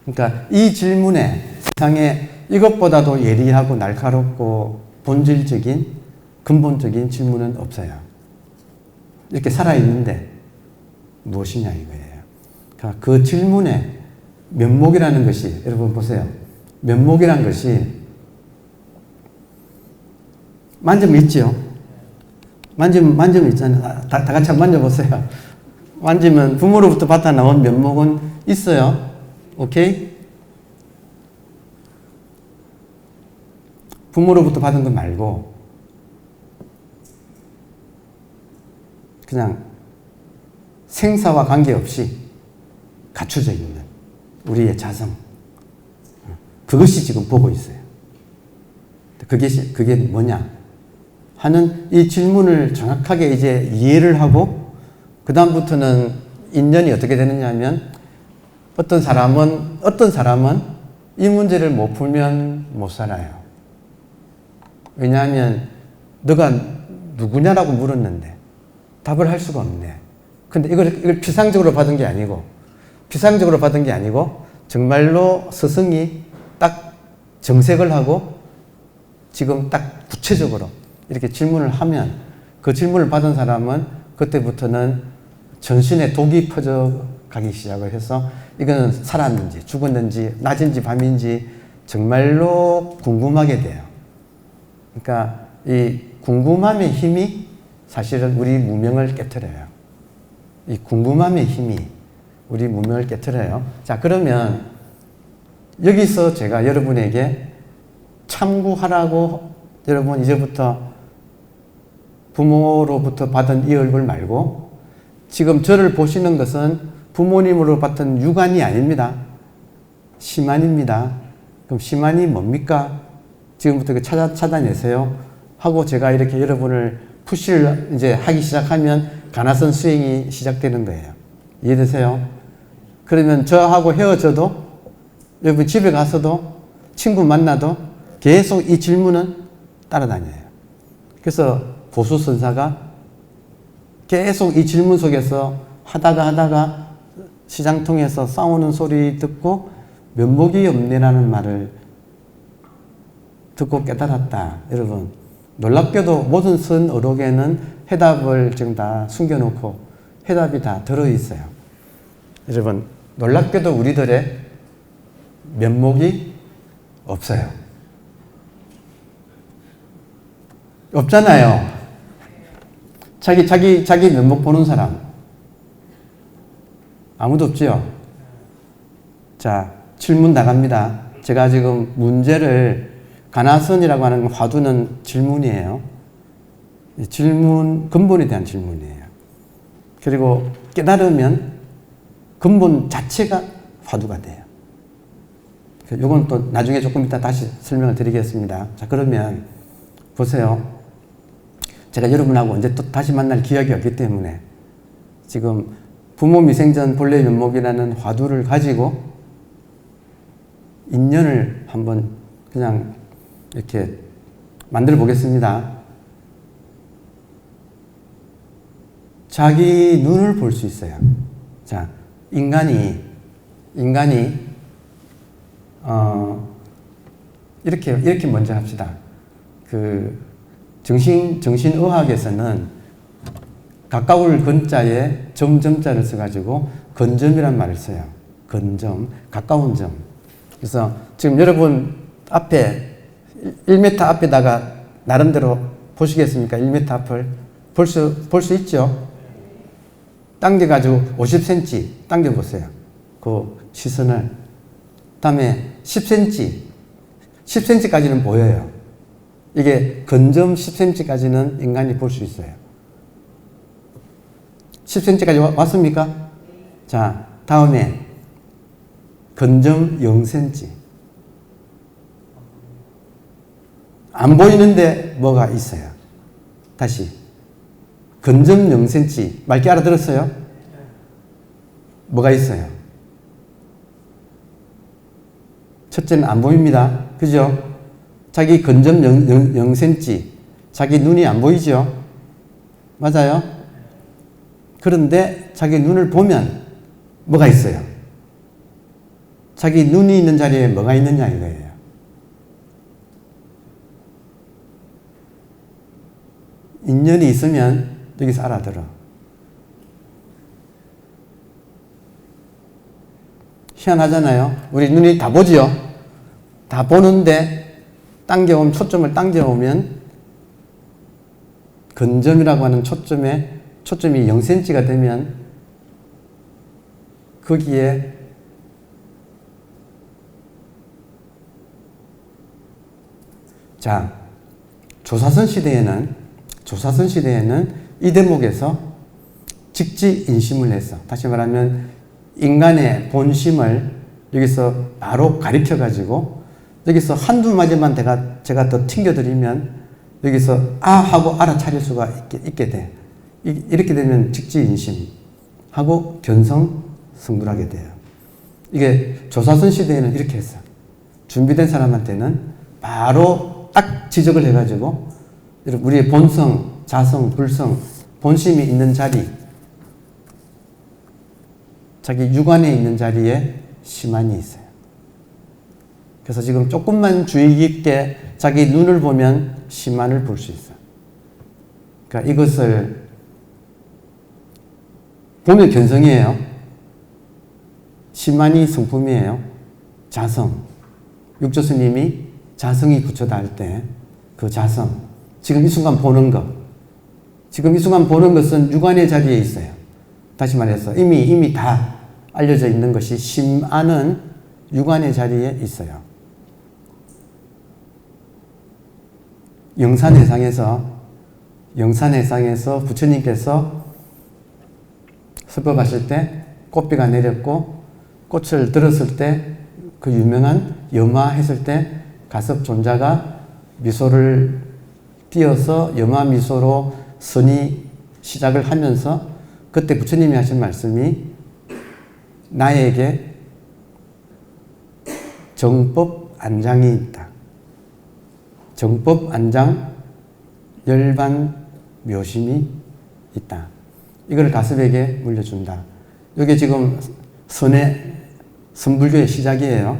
그러니까 이 질문에 세상에 이것보다도 예리하고 날카롭고 본질적인 근본적인 질문은 없어요. 이렇게 살아있는데 무엇이냐 이거예요. 그러니까 그 질문에 면목이라는 것이 여러분 보세요. 면목이라는 것이 만지면 있죠. 만지면 있잖아요. 다 같이 한번 만져보세요. 만지면 부모로부터 받아 나온 면목은 있어요. 오케이? 부모로부터 받은 것 말고 그냥 생사와 관계없이 갖춰져 있는 우리의 자성. 그것이 지금 보고 있어요. 그게 뭐냐 하는 이 질문을 정확하게 이제 이해를 하고 그 다음부터는 인연이 어떻게 되느냐 하면 어떤 사람은 이 문제를 못 풀면 못 살아요. 왜냐하면 너가 누구냐라고 물었는데 답을 할 수가 없네. 근데 이걸 피상적으로 받은 게 아니고 정말로 스승이 딱 정색을 하고 지금 딱 구체적으로 이렇게 질문을 하면 그 질문을 받은 사람은 그때부터는 전신에 독이 퍼져가기 시작을 해서 이거는 살았는지 죽었는지 낮인지 밤인지 정말로 궁금하게 돼요. 그러니까 이 궁금함의 힘이 사실은 우리 무명을 깨트려요. 이 궁금함의 힘이 우리 무명을 깨트려요. 자, 그러면 여기서 제가 여러분에게 참고하라고 여러분 이제부터 부모로부터 받은 이 얼굴 말고 지금 저를 보시는 것은 부모님으로 받은 유관이 아닙니다. 시만입니다. 그럼 시만이 뭡니까? 지금부터 찾아내세요. 하고 제가 이렇게 여러분을 푸시를 이제 하기 시작하면 가나선 수행이 시작되는 거예요. 이해되세요? 그러면 저하고 헤어져도 여러분 집에 가서도 친구 만나도 계속 이 질문은 따라다녀요. 그래서 보수선사가 계속 이 질문 속에서 하다가 시장통에서 싸우는 소리 듣고 면목이 없네라는 말을 듣고 깨달았다. 여러분 놀랍게도 모든 선 어록에는 해답을 지금 다 숨겨놓고 해답이 다 들어있어요. 여러분 놀랍게도 우리들의 면목이 없어요. 없잖아요. 자기 면목 보는 사람 아무도 없지요. 자, 질문 나갑니다. 제가 지금 문제를 가나선이라고 하는 화두는 질문이에요. 질문, 근본에 대한 질문이에요. 그리고 깨달으면 근본 자체가 화두가 돼요. 이건 또 나중에 조금 이따 다시 설명을 드리겠습니다. 자, 그러면 보세요. 제가 여러분하고 언제 또 다시 만날 기약이 없기 때문에 지금 부모 미생전 본래 면목이라는 화두를 가지고 인연을 한번 그냥 이렇게 만들어 보겠습니다. 자기 눈을 볼 수 있어요. 자, 인간이 이렇게 먼저 합시다. 정신의학에서는 가까울 근자에 점점자를 써가지고 근점이란 말을 써요. 근점, 가까운 점. 그래서 지금 여러분 앞에 1m 앞에다가 나름대로 보시겠습니까? 1m 앞을 볼 수 있죠? 당겨가지고 50cm 당겨보세요. 그 시선을. 다음에 10cm까지는 보여요. 이게 근점 10cm까지는 인간이 볼 수 있어요. 10cm까지 왔습니까? 자, 다음에 근점 0cm. 안 보이는데 뭐가 있어요. 다시. 근점 0cm. 맑게 알아들었어요? 뭐가 있어요? 첫째는 안 보입니다. 그죠? 자기 근점 0cm. 자기 눈이 안 보이죠? 맞아요? 그런데 자기 눈을 보면 뭐가 있어요? 자기 눈이 있는 자리에 뭐가 있느냐 이거예요. 인연이 있으면 여기서 알아들어. 희한하잖아요. 우리 눈이 다 보지요? 다 보는데 당겨오면 초점을 당겨오면 근점이라고 하는 초점이 0cm가 되면 거기에 자, 조사선 시대에는 이 대목에서 직지인심을 했어. 다시 말하면 인간의 본심을 여기서 바로 가리켜 가지고 여기서 한두 마디만 제가 더 튕겨드리면 여기서 아 하고 알아차릴 수가 있게 돼. 이렇게 되면 직지인심하고 견성성불하게 돼요. 이게 조사선 시대에는 이렇게 했어. 준비된 사람한테는 바로 딱 지적을 해가지고 우리의 본성, 자성, 불성, 본심이 있는 자리, 자기 육안에 있는 자리에 시만이 있어요. 그래서 지금 조금만 주의 깊게 자기 눈을 보면 시만을 볼 수 있어요. 그러니까 이것을 보면 견성이에요. 시만이 성품이에요. 자성. 육조 스님이 자성이 부처다 할 때 그 자성, 지금 이 순간 보는 것, 지금 이 순간 보는 것은 육안의 자리에 있어요. 다시 말해서 이미 다 알려져 있는 것이 심안은 육안의 자리에 있어요. 영산해상에서 부처님께서 설법하실 때 꽃비가 내렸고 꽃을 들었을 때 그 유명한 염화했을 때 가섭존자가 미소를 띄어서 염화미소로 선이 시작을 하면서 그때 부처님이 하신 말씀이 나에게 정법 안장이 있다. 정법 안장 열반 묘심이 있다. 이걸 가섭에게 물려준다. 이게 지금 선불교의 시작이에요.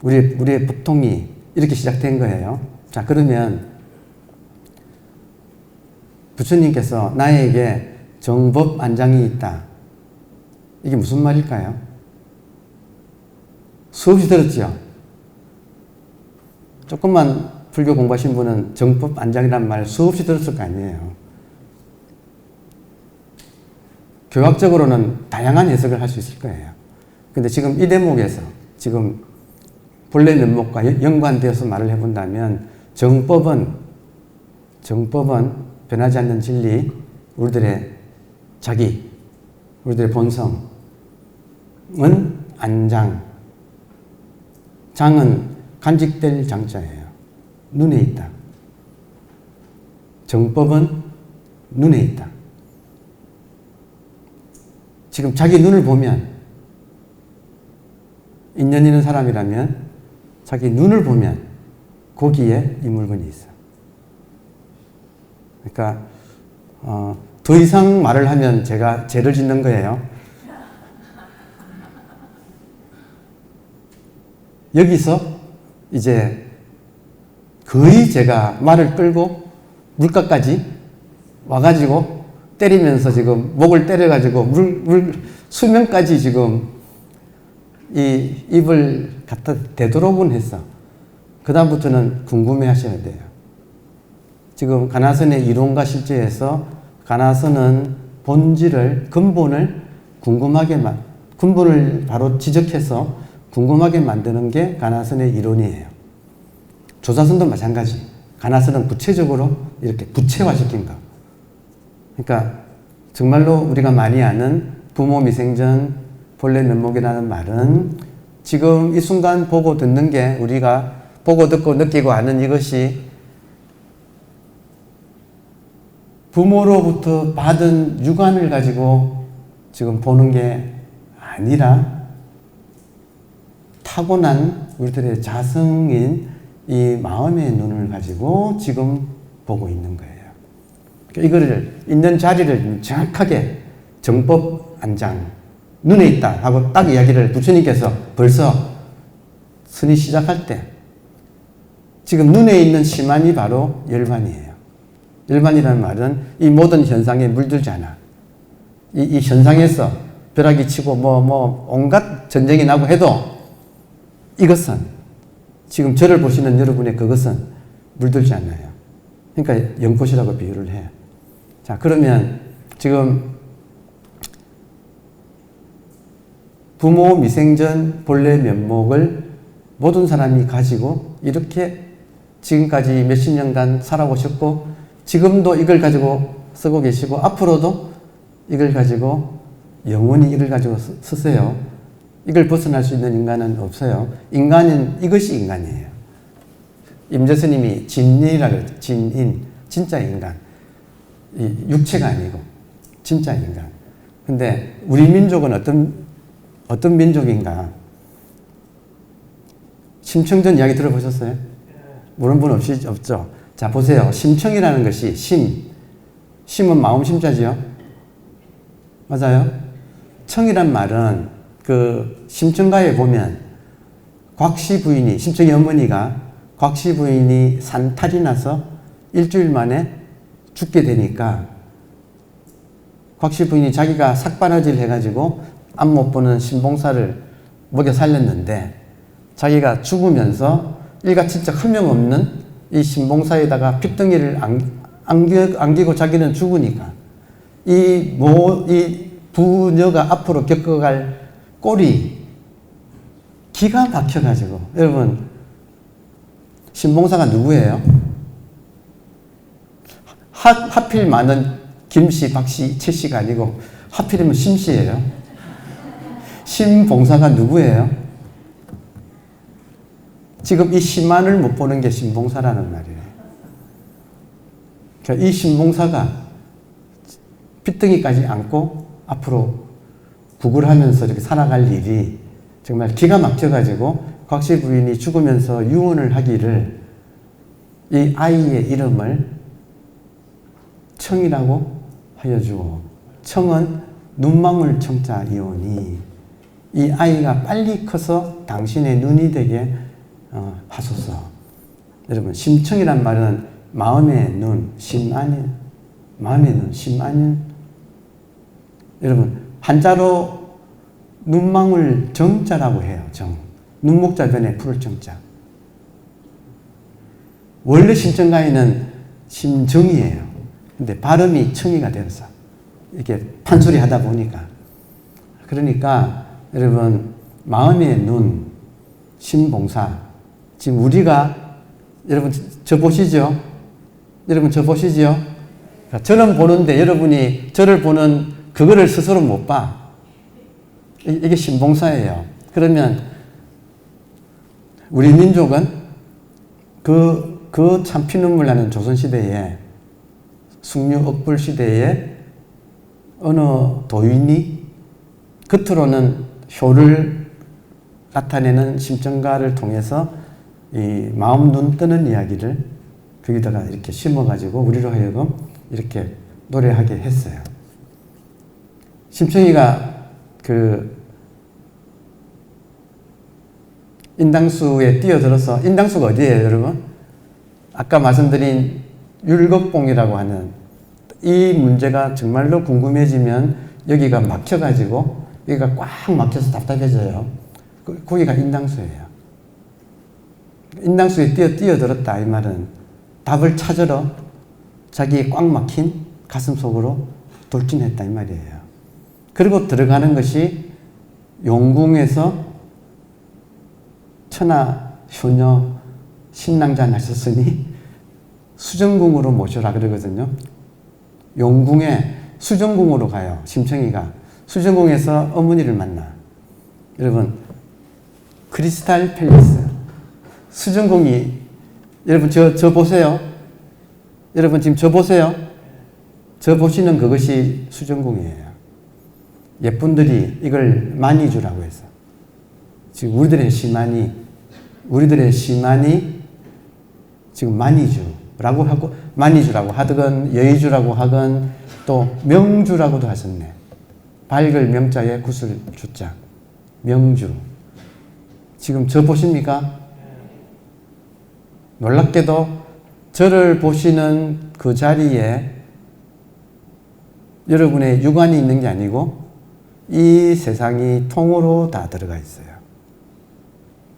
우리의 법통이 이렇게 시작된 거예요. 자, 그러면 부처님께서 나에게 정법 안장이 있다. 이게 무슨 말일까요? 수없이 들었죠? 조금만 불교 공부하신 분은 정법 안장이란 말 수없이 들었을 거 아니에요. 교학적으로는 다양한 해석을 할 수 있을 거예요. 근데 지금 이 대목에서 지금 본래 면목과 연관되어서 말을 해본다면 정법은 변하지 않는 진리, 우리들의 자기, 우리들의 본성은 안장, 장은 간직될 장자예요. 눈에 있다. 정법은 눈에 있다. 지금 자기 눈을 보면 인연 있는 사람이라면 자기 눈을 보면 거기에 이 물건이 있어. 그러니까 더 이상 말을 하면 제가 죄를 짓는 거예요. 여기서 이제 거의 제가 말을 끌고 물가까지 와가지고 때리면서 지금 목을 때려가지고 수면까지 지금 이 입을 갖다 되도록은 했어. 그 다음부터는 궁금해 하셔야 돼요. 지금 가나선의 이론과 실제에서 가나선은 본질을, 근본을 근본을 바로 지적해서 궁금하게 만드는 게 가나선의 이론이에요. 조사선도 마찬가지. 가나선은 구체적으로 이렇게 구체화시킨 거. 그러니까 정말로 우리가 많이 아는 부모 미생전 본래 면목이라는 말은 지금 이 순간 보고 듣는 게 우리가 보고 듣고 느끼고 아는 이것이 부모로부터 받은 육안을 가지고 지금 보는 게 아니라 타고난 우리들의 자성인 이 마음의 눈을 가지고 지금 보고 있는 거예요. 이거를 있는 자리를 정확하게 정법 안장 눈에 있다 하고 딱 이야기를 부처님께서 벌써 선이 시작할 때 지금 눈에 있는 시만이 바로 열반이에요. 열반이라는 말은 이 모든 현상에 물들지 않아. 이 현상에서 벼락이 치고 온갖 전쟁이 나고 해도 이것은 지금 저를 보시는 여러분의 그것은 물들지 않아요. 그러니까 연꽃이라고 비유를 해요. 자, 그러면 지금 부모 미생전 본래 면목을 모든 사람이 가지고 이렇게 지금까지 몇십 년간 살아오셨고 지금도 이걸 가지고 쓰고 계시고 앞으로도 이걸 가지고 영원히 이걸 가지고 쓰세요. 이걸 벗어날 수 있는 인간은 없어요. 인간은 이것이 인간이에요. 임재스님이 진인이라고 그랬죠. 진인, 진짜 인간. 이 육체가 아니고 진짜 인간. 근데 우리 민족은 어떤 민족인가? 심청전 이야기 들어보셨어요? 모르는 분 없죠? 자, 보세요. 심청이라는 것이 심은 마음 심자지요? 맞아요? 청이란 말은 그 심청가에 보면 곽씨 부인이, 심청의 어머니가 곽씨 부인이 산탈이 나서 일주일 만에 죽게 되니까 곽씨 부인이 자기가 삭바라지를 해가지고 앞 못 보는 신봉사를 먹여 살렸는데 자기가 죽으면서 일가친척 한 명 없는 이 신봉사에다가 핏덩이를 안기고 자기는 죽으니까 이 부녀가 앞으로 겪어갈 꼴이 기가 막혀가지고, 여러분 신봉사가 누구예요? 하필 많은 김씨, 박씨, 최씨가 아니고 하필이면 심씨예요. 신봉사가 누구예요? 지금 이 심안을 못 보는 게 신봉사라는 말이에요. 그러니까 이 신봉사가 핏등이까지 안고 앞으로 구글하면서 이렇게 살아갈 일이 정말 기가 막혀가지고 곽씨 부인이 죽으면서 유언을 하기를 이 아이의 이름을 청이라고 하여주고, 청은 눈망울 청자이오니 이 아이가 빨리 커서 당신의 눈이 되게 하소서. 여러분, 심청이란 말은 마음의 눈, 심안인, 마음의 눈, 심안인. 여러분, 한자로 눈망울 정자라고 해요. 정. 눈목자 변에 풀을 정자. 원래 심청가에는 심정이에요. 근데 발음이 청이가 되어서 이렇게 판소리 하다 보니까, 그러니까 여러분, 마음의 눈, 신봉사. 지금 우리가, 여러분 저 보시죠? 여러분 저 보시죠? 저는 보는데 여러분이 저를 보는 그거를 스스로 못 봐. 이게 신봉사예요. 그러면 우리 민족은 그 참 피눈물 나는 조선시대에, 숙류 억불 시대에 어느 도인이 겉으로는 효를 나타내는 심청가를 통해서 이 마음 눈 뜨는 이야기를 거기다가 이렇게 심어가지고 우리로 하여금 이렇게 노래하게 했어요. 심청이가 그 인당수에 뛰어들어서, 인당수가 어디예요, 여러분? 아까 말씀드린 율곡봉이라고 하는 이 문제가 정말로 궁금해지면 여기가 막혀가지고 여기가 꽉 막혀서 답답해져요. 거기가 인당수예요. 인당수에 뛰어들었다 이 말은 답을 찾으러 자기의 꽉 막힌 가슴 속으로 돌진했다 이 말이에요. 그리고 들어가는 것이 용궁에서 천하 효녀 신랑자 나셨으니 수정궁으로 모셔라 그러거든요. 용궁에 수정궁으로 가요. 심청이가 수정궁에서 어머니를 만나. 여러분, 크리스탈 팰리스 수정궁이, 여러분 저 보세요. 여러분 지금 저 보세요. 저 보시는 그것이 수정궁이에요. 예쁜들이 이걸 많이 주라고 해서 지금 우리들의 시만이 지금 많이주라고 하고, 많이주라고 하든 여의주라고 하건 또 명주라고도 하셨네. 밝을 명자에 구슬 주자. 명주. 지금 저 보십니까? 놀랍게도 저를 보시는 그 자리에 여러분의 육안이 있는 게 아니고 이 세상이 통으로 다 들어가 있어요.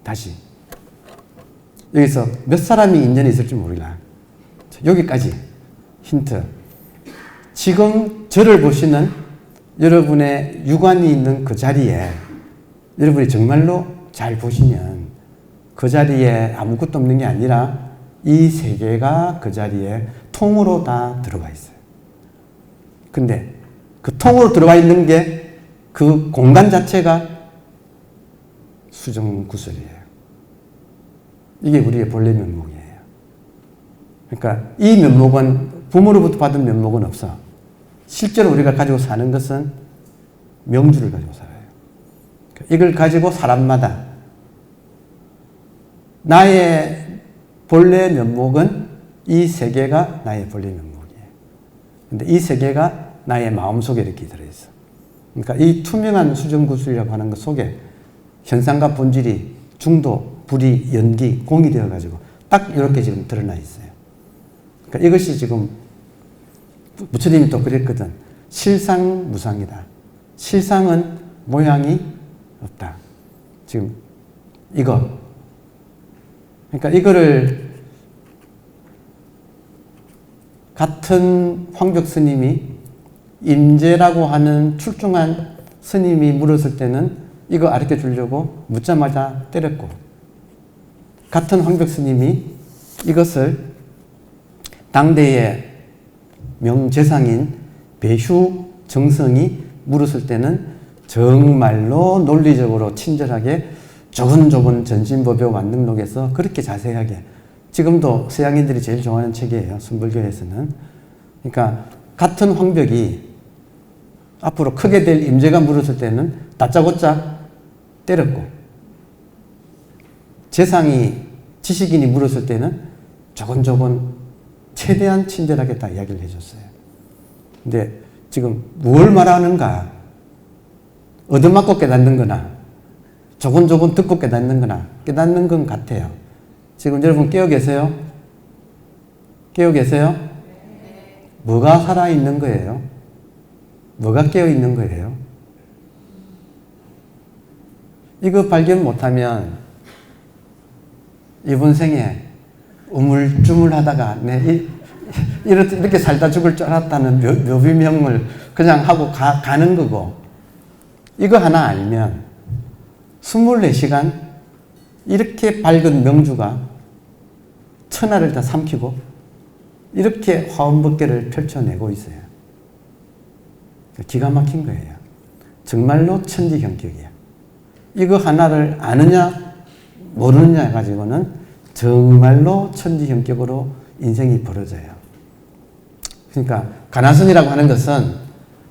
다시. 여기서 몇 사람이 인연이 있을지 모르겠다. 여기까지 힌트. 지금 저를 보시는 여러분의 육안이 있는 그 자리에 여러분이 정말로 잘 보시면 그 자리에 아무것도 없는 게 아니라 이 세계가 그 자리에 통으로 다 들어가 있어요. 근데 그 통으로 들어가 있는 게 그 공간 자체가 수정구슬이에요. 이게 우리의 본래 면목이에요. 그러니까 이 면목은 부모로부터 받은 면목은 없어. 실제로 우리가 가지고 사는 것은 명주를 가지고 살아요. 이걸 가지고 사람마다 나의 본래 면목은 이 세 개가 나의 본래 면목이에요. 근데 이 세 개가 나의 마음속에 이렇게 들어있어. 그러니까 이 투명한 수정구슬이라고 하는 것 속에 현상과 본질이 중도, 불이, 연기, 공이 되어가지고 딱 이렇게 지금 드러나 있어요. 그러니까 이것이 지금 부처님이 또 그랬거든. 실상무상이다. 실상은 모양이 없다. 지금 이거. 그러니까 이거를 같은 황벽 스님이 임재라고 하는 출중한 스님이 물었을 때는 이거 가르쳐 주려고 묻자마자 때렸고, 같은 황벽 스님이 이것을 당대의 명재상인 배휴 정성이 물었을 때는 정말로 논리적으로 친절하게 조근조근 전신법요 완능록에서 그렇게 자세하게, 지금도 서양인들이 제일 좋아하는 책이에요. 순불교에서는. 그러니까 같은 황벽이 앞으로 크게 될 임재가 물었을 때는 다짜고짜 때렸고, 재상이 지식인이 물었을 때는 조근조근 최대한 친절하게 다 이야기를 해줬어요. 근데 지금 뭘 말하는가? 얻어맞고 깨닫는 거나 조근조근 듣고 깨닫는 거나 깨닫는 건 같아요. 지금 여러분 깨어 계세요? 깨어 계세요? 뭐가 살아있는 거예요? 뭐가 깨어 있는 거예요? 이거 발견 못하면 이번 생에 우물쭈물 하다가 이렇게 살다 죽을 줄 알았다는 묘비명을 그냥 하고 가는 거고, 이거 하나 알면 24시간 이렇게 밝은 명주가 천하를 다 삼키고 이렇게 화엄법계를 펼쳐내고 있어요. 기가 막힌 거예요. 정말로 천지경격이야. 이거 하나를 아느냐 모르느냐 가지고는 정말로 천지경격으로 인생이 벌어져요. 그러니까 가나선이라고 하는 것은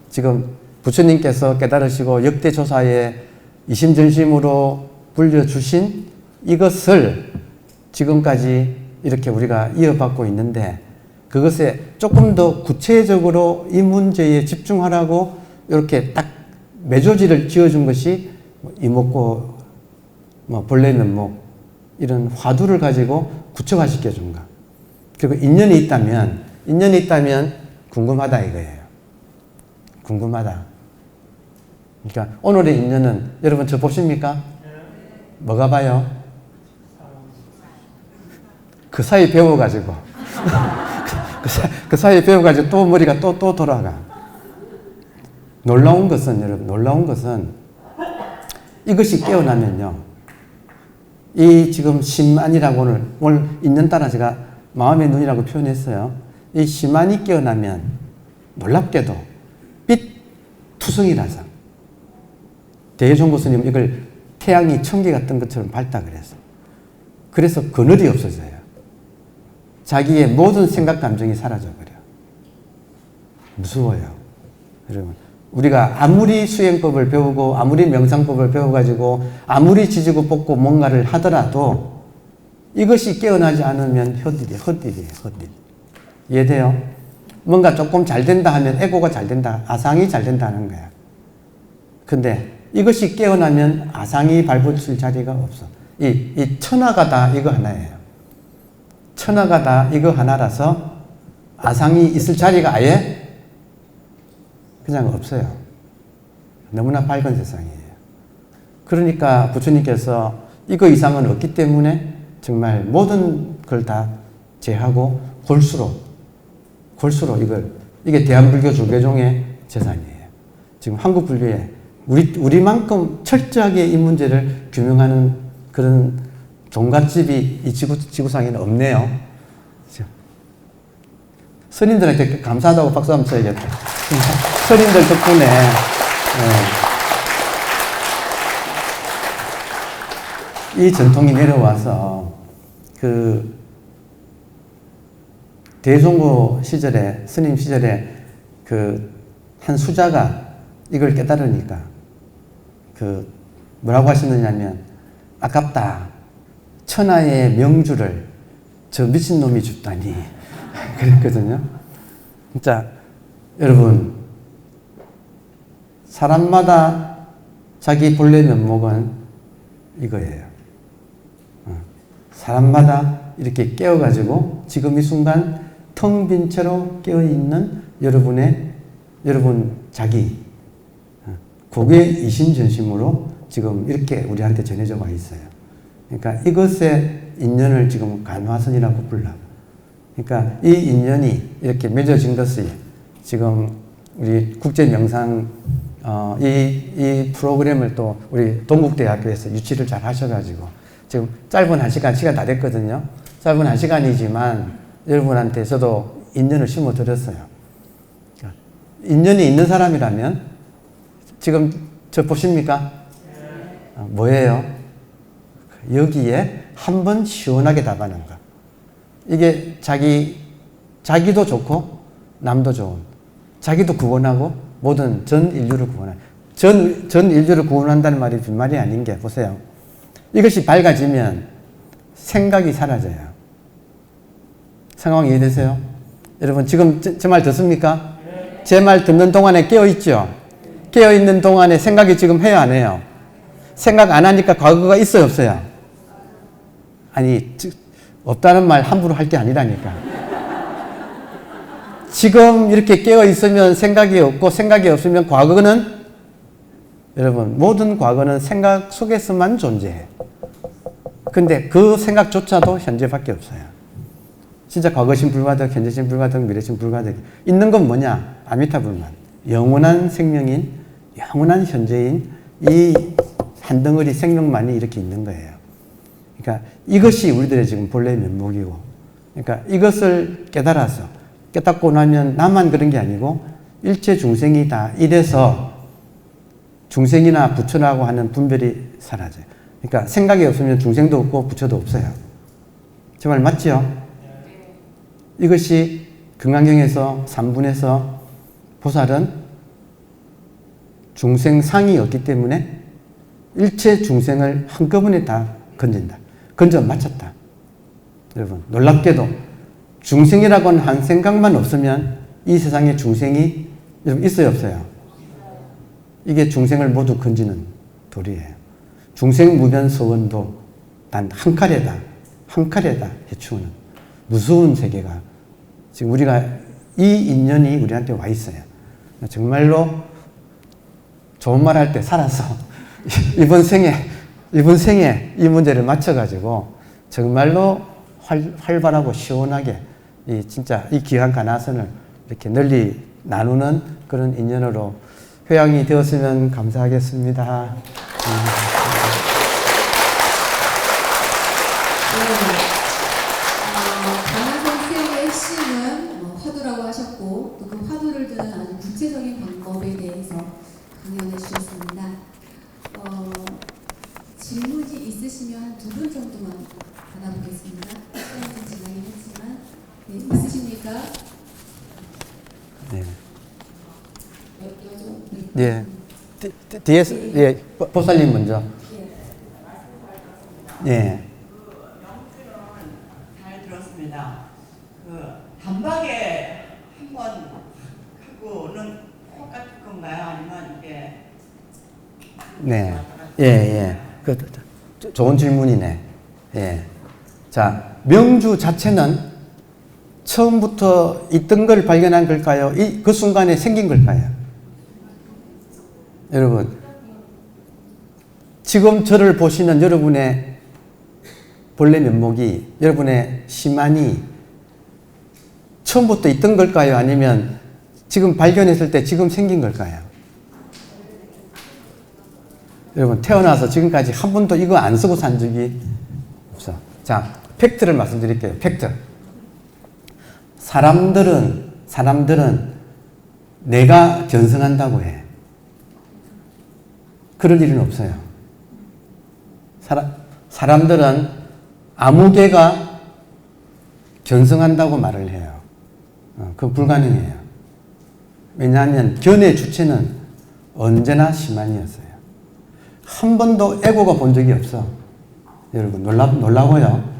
지금 부처님께서 깨달으시고 역대조사에 이심전심으로 불려주신 이것을 지금까지 이렇게 우리가 이어받고 있는데, 그것에 조금 더 구체적으로 이 문제에 집중하라고 이렇게 딱 매조지를 지어준 것이 이목고, 본래 면목, 이런 화두를 가지고 구체화시켜 준 것. 그리고 인연이 있다면 궁금하다 이거예요. 궁금하다. 그러니까 오늘의 인연은 여러분 저 보십니까? 뭐가 봐요? 그 사이 배워가지고 그 사이 배워가지고 또 머리가 또 돌아가. 놀라운 것은 이것이 깨어나면요, 이 지금 심안이라고 오늘 있는 따라 제가 마음의 눈이라고 표현했어요. 이 심안이 깨어나면 놀랍게도 빛투성이라서 대종고 스님 이걸 태양이 청개가 뜬 것처럼 밝다 그랬어. 그래서 그늘이 없어져요. 자기의 모든 생각 감정이 사라져버려. 무서워요. 여러분, 우리가 아무리 수행법을 배우고 아무리 명상법을 배워가지고 아무리 지지고 볶고 뭔가를 하더라도 이것이 깨어나지 않으면 헛일이에요. 이해돼요? 뭔가 조금 잘 된다 하면 에고가 잘 된다, 아상이 잘 된다는 거야. 근데 이것이 깨어나면 아상이 발붙일 자리가 없어. 이 천하가 다 이거 하나예요. 천하가 다 이거 하나라서 아상이 있을 자리가 아예 그냥 없어요. 너무나 밝은 세상이에요. 그러니까 부처님께서 이거 이상은 없기 때문에 정말 모든 걸 다 제하고 골수로 이게 대한불교 조계종의 재산이에요. 지금 한국 불교에 우리만큼 철저하게 이 문제를 규명하는 그런 종갓집이 이 지구상에는 없네요. 스님들한테 감사하다고 박수 한번 쳐야겠다. 스님들 덕분에 이 전통이 내려와서 그 대종고 시절에, 스님 시절에 그 한 수자가 이걸 깨달으니까 뭐라고 하시느냐면, 아깝다. 천하의 명주를 저 미친놈이 죽다니. 그랬거든요. 진짜, 여러분, 사람마다 자기 본래 면목은 이거예요. 사람마다 이렇게 깨어가지고 지금 이 순간 텅 빈 채로 깨어있는 여러분 자기. 그게 이심전심으로 지금 이렇게 우리한테 전해져 와 있어요. 그러니까 이것의 인연을 지금 간화선이라고 불러. 그러니까 이 인연이 이렇게 맺어진 것이 지금 우리 국제명상 이 프로그램을 또 우리 동국대학교에서 유치를 잘 하셔가지고 지금 짧은 1시간, 시간 다 됐거든요. 짧은 1시간이지만 여러분한테 저도 인연을 심어드렸어요. 인연이 있는 사람이라면 지금 저 보십니까? 뭐예요? 여기에 한번 시원하게 답하는 거. 이게 자기도 좋고 남도 좋은, 자기도 구원하고 모든 전 인류를 구원하는, 전 인류를 구원한다는 말이 빈말이 아닌 게, 보세요. 이것이 밝아지면 생각이 사라져요. 상황 이해되세요? 여러분 지금 제 말 듣습니까? 제 말 듣는 동안에 깨어있죠? 깨어있는 동안에 생각이 지금 해요, 안 해요? 생각 안 하니까 과거가 있어요, 없어요? 아니, 없다는 말 함부로 할 게 아니라니까. 지금 이렇게 깨어있으면 생각이 없고, 생각이 없으면 과거는, 여러분, 모든 과거는 생각 속에서만 존재해. 근데 그 생각조차도 현재밖에 없어요. 진짜 과거심 불가득, 현재심 불가득, 미래심 불가득. 있는 건 뭐냐? 아미타불만. 영원한 생명인, 영원한 현재인 이 한 덩어리 생명만이 이렇게 있는 거예요. 그러니까 이것이 우리들의 지금 본래의 면목이고, 그러니까 이것을 깨닫고 나면 나만 그런 게 아니고 일체 중생이 다 이래서 중생이나 부처라고 하는 분별이 사라져요. 그러니까 생각이 없으면 중생도 없고 부처도 없어요. 제 말 맞지요? 이것이 금강경에서 3분에서 보살은 중생상이 없기 때문에 일체 중생을 한꺼번에 다 건진다. 건져 맞췄다. 여러분 놀랍게도 중생이라고 하는 한 생각만 없으면 이 세상에 중생이 있어요, 없어요? 이게 중생을 모두 건지는 도리예요. 중생무변서원도 단 한 칼에다 해치우는 무서운 세계가 지금 우리가 이 인연이 우리한테 와 있어요. 정말로 좋은 말 할 때 살아서 이번 생에 이 문제를 맞춰가지고 정말로 활발하고 시원하게 진짜 이 귀한 가나선을 이렇게 널리 나누는 그런 인연으로 회양이 되었으면 감사하겠습니다. 강한 선생의 핵심은 화두라고 하셨고 또 그 화두를 드는 아주 구체적인 방법에 대해서 강연해 주셨습니다. 질문이 있으시면 한 2분 정도만 받아보겠습니다. 시간이 좀 지나긴 했지만 있으십니까? 네. 네. 뒤에서 보살님 먼저. 예. 잘 들었습니다. 단박에 한번 하고는 똑같을 건가요? 아니면 이게? 네. 예. 좋은 질문이네. 예. 자, 명주 자체는 처음부터 있던 걸 발견한 걸까요? 그 순간에 생긴 걸까요? 여러분, 지금 저를 보시는 여러분의 본래 면목이, 여러분의 심안이 처음부터 있던 걸까요? 아니면 지금 발견했을 때 지금 생긴 걸까요? 여러분, 태어나서 지금까지 한 번도 이거 안 쓰고 산 적이 없어. 자, 팩트를 말씀드릴게요. 팩트. 사람들은 내가 견성한다고 해. 그럴 일은 없어요. 사람들은 아무 개가 견성한다고 말을 해요. 그건 불가능해요. 왜냐하면 견의 주체는 언제나 심한이었어요. 한 번도 에고가 본 적이 없어. 여러분 놀라고요.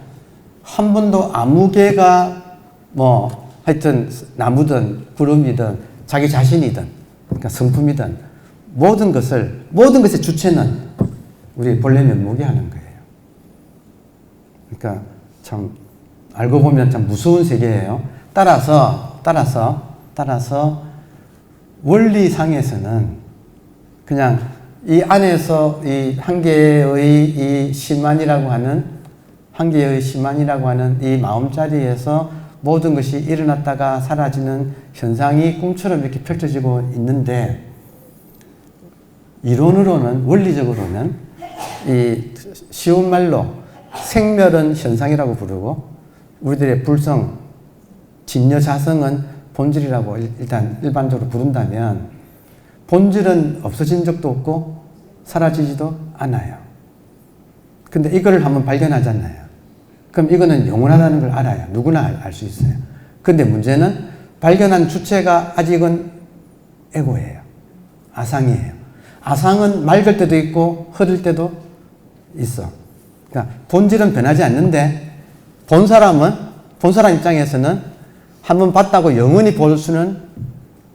한 번도 아무 개가 뭐 하여튼 나무든 구름이든 자기 자신이든 그러니까 성품이든 모든 것의 주체는 우리 본래 면목이 하는 거예요. 그러니까 참 알고 보면 참 무서운 세계예요. 따라서 원리상에서는 그냥 이 안에서 이 한계의 심만이라고 하는 이 마음자리에서 모든 것이 일어났다가 사라지는 현상이 꿈처럼 이렇게 펼쳐지고 있는데, 이론으로는, 원리적으로는 이 쉬운 말로 생멸은 현상이라고 부르고, 우리들의 불성, 진여자성은 본질이라고 일단 일반적으로 부른다면, 본질은 없어진 적도 없고 사라지지도 않아요. 근데 이걸 한번 발견하잖아요. 그럼 이거는 영원하다는 걸 알아요. 누구나 알 수 있어요. 근데 문제는 발견한 주체가 아직은 에고예요. 아상이에요. 아상은 맑을 때도 있고 흐를 때도 있어. 그러니까 본질은 변하지 않는데 본 사람 입장에서는 한번 봤다고 영원히 볼 수는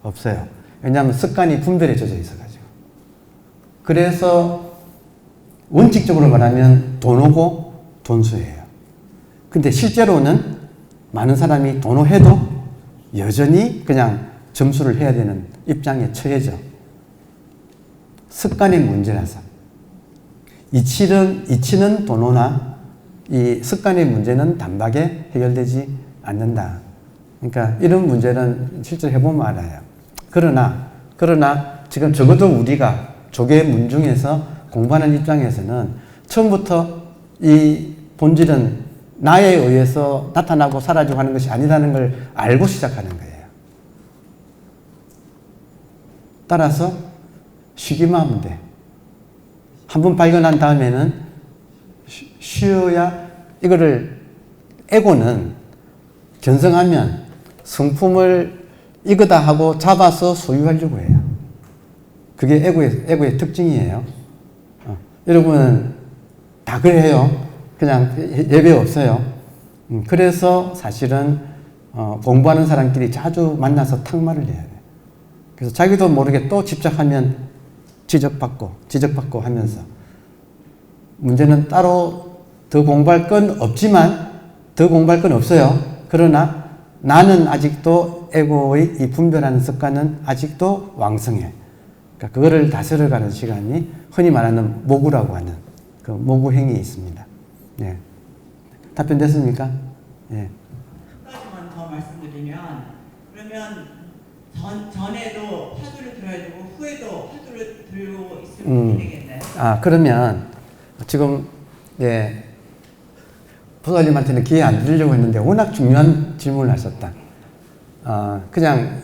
없어요. 왜냐하면 습관이 분별에 젖어 있어가지고. 그래서 원칙적으로 말하면 돈오고 돈수예요. 근데 실제로는 많은 사람이 돈오해도 여전히 그냥 점수를 해야 되는 입장에 처해져. 습관의 문제라서. 이치는 돈오나 이 습관의 문제는 단박에 해결되지 않는다. 그러니까 이런 문제는 실제로 해보면 알아요. 그러나 지금 적어도 우리가 조계 문중에서 공부하는 입장에서는 처음부터 이 본질은 나에 의해서 나타나고 사라지고 하는 것이 아니라는 걸 알고 시작하는 거예요. 따라서 쉬기만 하면 돼. 한번 발견한 다음에는 쉬어야, 이거를 에고는 견성하면 성품을 이거다 하고 잡아서 소유하려고 해요. 그게 에고의 특징이에요. 여러분은 다 그래요. 그냥 예배 없어요. 그래서 사실은 공부하는 사람끼리 자주 만나서 탁말을 해야 돼. 그래서 자기도 모르게 또 집착하면 지적받고 하면서, 문제는 따로 더 공부할 건 없어요. 그러나 나는 아직도 에고의 이 분별하는 습관은 아직도 왕성해. 그러니까 그거를 다스려가는 시간이 흔히 말하는 모구라고 하는 그 모구행위 있습니다. 예. 답변 됐습니까? 예. 한 가지만 더 말씀드리면, 그러면 전에도 화두를 들어야 되고 후에도 화두를 들고 있으면 되겠네요. 그러면 지금 예, 부사님한테는 기회 안 드리려고 했는데 워낙 중요한 질문을 하셨다. 그냥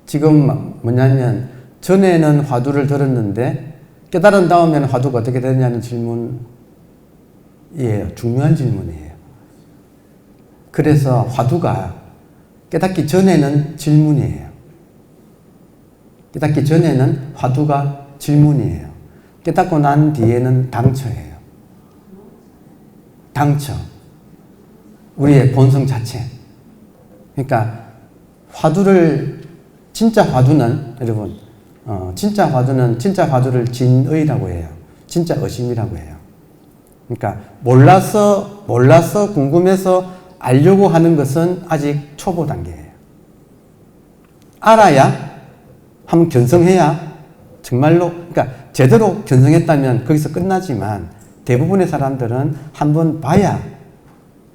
지금 뭐냐면 전에는 화두를 들었는데 깨달은 다음에는 화두가 어떻게 되느냐는 질문이에요. 중요한 질문이에요. 그래서 화두가 깨닫기 전에는 질문이에요. 깨닫기 전에는 화두가 질문이에요. 깨닫고 난 뒤에는 당처예요. 당처. 우리의 본성 자체. 그러니까 진짜 화두는 여러분, 진짜 화두를 진의라고 해요. 진짜 의심이라고 해요. 그러니까 몰라서 궁금해서 알려고 하는 것은 아직 초보 단계예요. 알아야, 한번 견성해야 정말로, 그러니까 제대로 견성했다면 거기서 끝나지만 대부분의 사람들은 한번 봐야,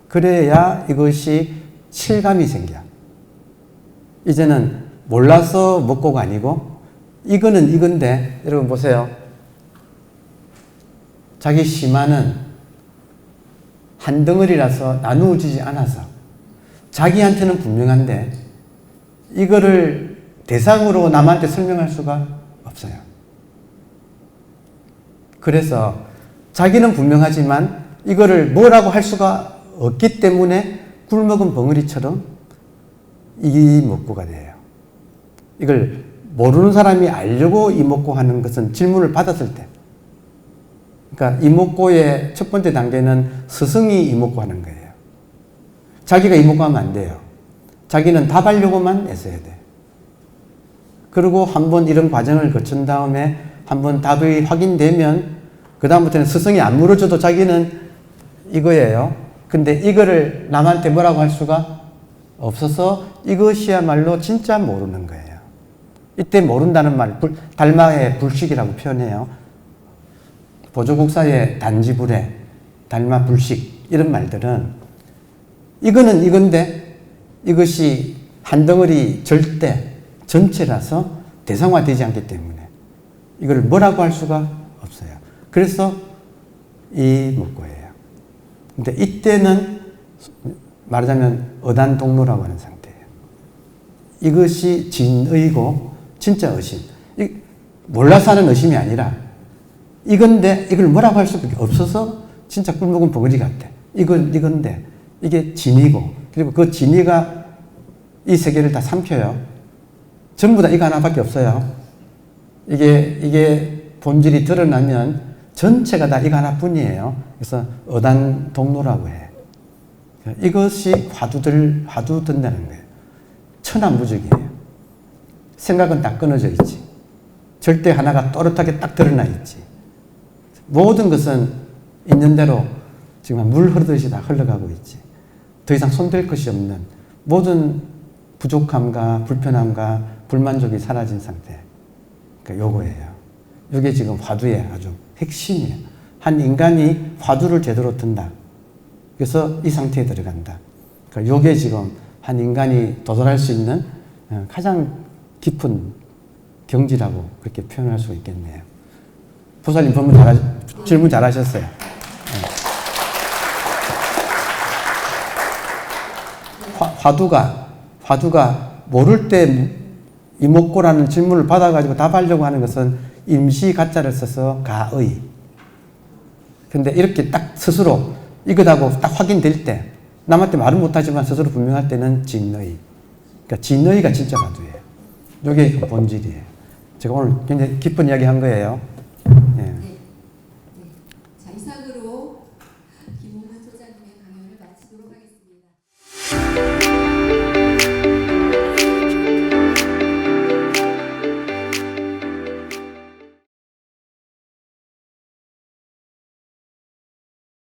그래야 이것이 실감이 생겨. 이제는 몰라서 먹고가 아니고 이거는 이건데, 여러분 보세요. 자기 심화는 한 덩어리라서 나누어지지 않아서 자기한테는 분명한데 이거를 대상으로 남한테 설명할 수가 없어요. 그래서 자기는 분명하지만 이거를 뭐라고 할 수가 없기 때문에 굴먹은 벙어리처럼 이목구가 돼요. 이걸 모르는 사람이 알려고 이목구 하는 것은 질문을 받았을 때, 그러니까 이목고의 첫 번째 단계는 스승이 이목고하는 거예요. 자기가 이목고하면 안 돼요. 자기는 답하려고만 애써야 돼. 그리고 한번 이런 과정을 거친 다음에 한번 답이 확인되면 그 다음부터는 스승이 안 물어줘도 자기는 이거예요. 근데 이거를 남한테 뭐라고 할 수가 없어서 이것이야말로 진짜 모르는 거예요. 이때 모른다는 말, 달마의 불식이라고 표현해요. 보조국사의 단지불에, 달마 불식 이런 말들은 이거는 이건데 이것이 한 덩어리 절대 전체라서 대상화되지 않기 때문에 이걸 뭐라고 할 수가 없어요. 그래서 이 목고예요. 근데 이때는 말하자면 어단동로라고 하는 상태예요. 이것이 진의고 진짜 의심. 몰라서 하는 의심이 아니라 이건데 이걸 뭐라고 할 수밖에 없어서 진짜 꿀먹은 버거지 같아. 이건데 이게 진이고 그리고 그 진이가 이 세계를 다 삼켜요. 전부 다 이거 하나밖에 없어요. 이게 본질이 드러나면 전체가 다 이거 하나뿐이에요. 그래서 어단동로라고 해. 이것이 화두 든다는 거예요. 천하무적이에요. 생각은 딱 끊어져 있지. 절대 하나가 또렷하게 딱 드러나 있지. 모든 것은 있는 대로 지금 물 흐르듯이 다 흘러가고 있지. 더 이상 손댈 것이 없는 모든 부족함과 불편함과 불만족이 사라진 상태. 그러니까 요거예요. 이게 지금 화두의 아주 핵심이에요. 한 인간이 화두를 제대로 든다. 그래서 이 상태에 들어간다. 그러니까 요게 지금 한 인간이 도달할 수 있는 가장 깊은 경지라고 그렇게 표현할 수 있겠네요. 보살님 질문 잘하셨어요. 화두가 모를 때 이목고라는 질문을 받아가지고 답하려고 하는 것은 임시 가짜를 써서 가의. 근데 이렇게 딱 스스로 이거다고 딱 확인될 때 남한테 말은 못하지만 스스로 분명할 때는 진의. 그러니까 진의가 진짜 화두예요. 이게 본질이에요. 제가 오늘 굉장히 깊은 이야기 한 거예요.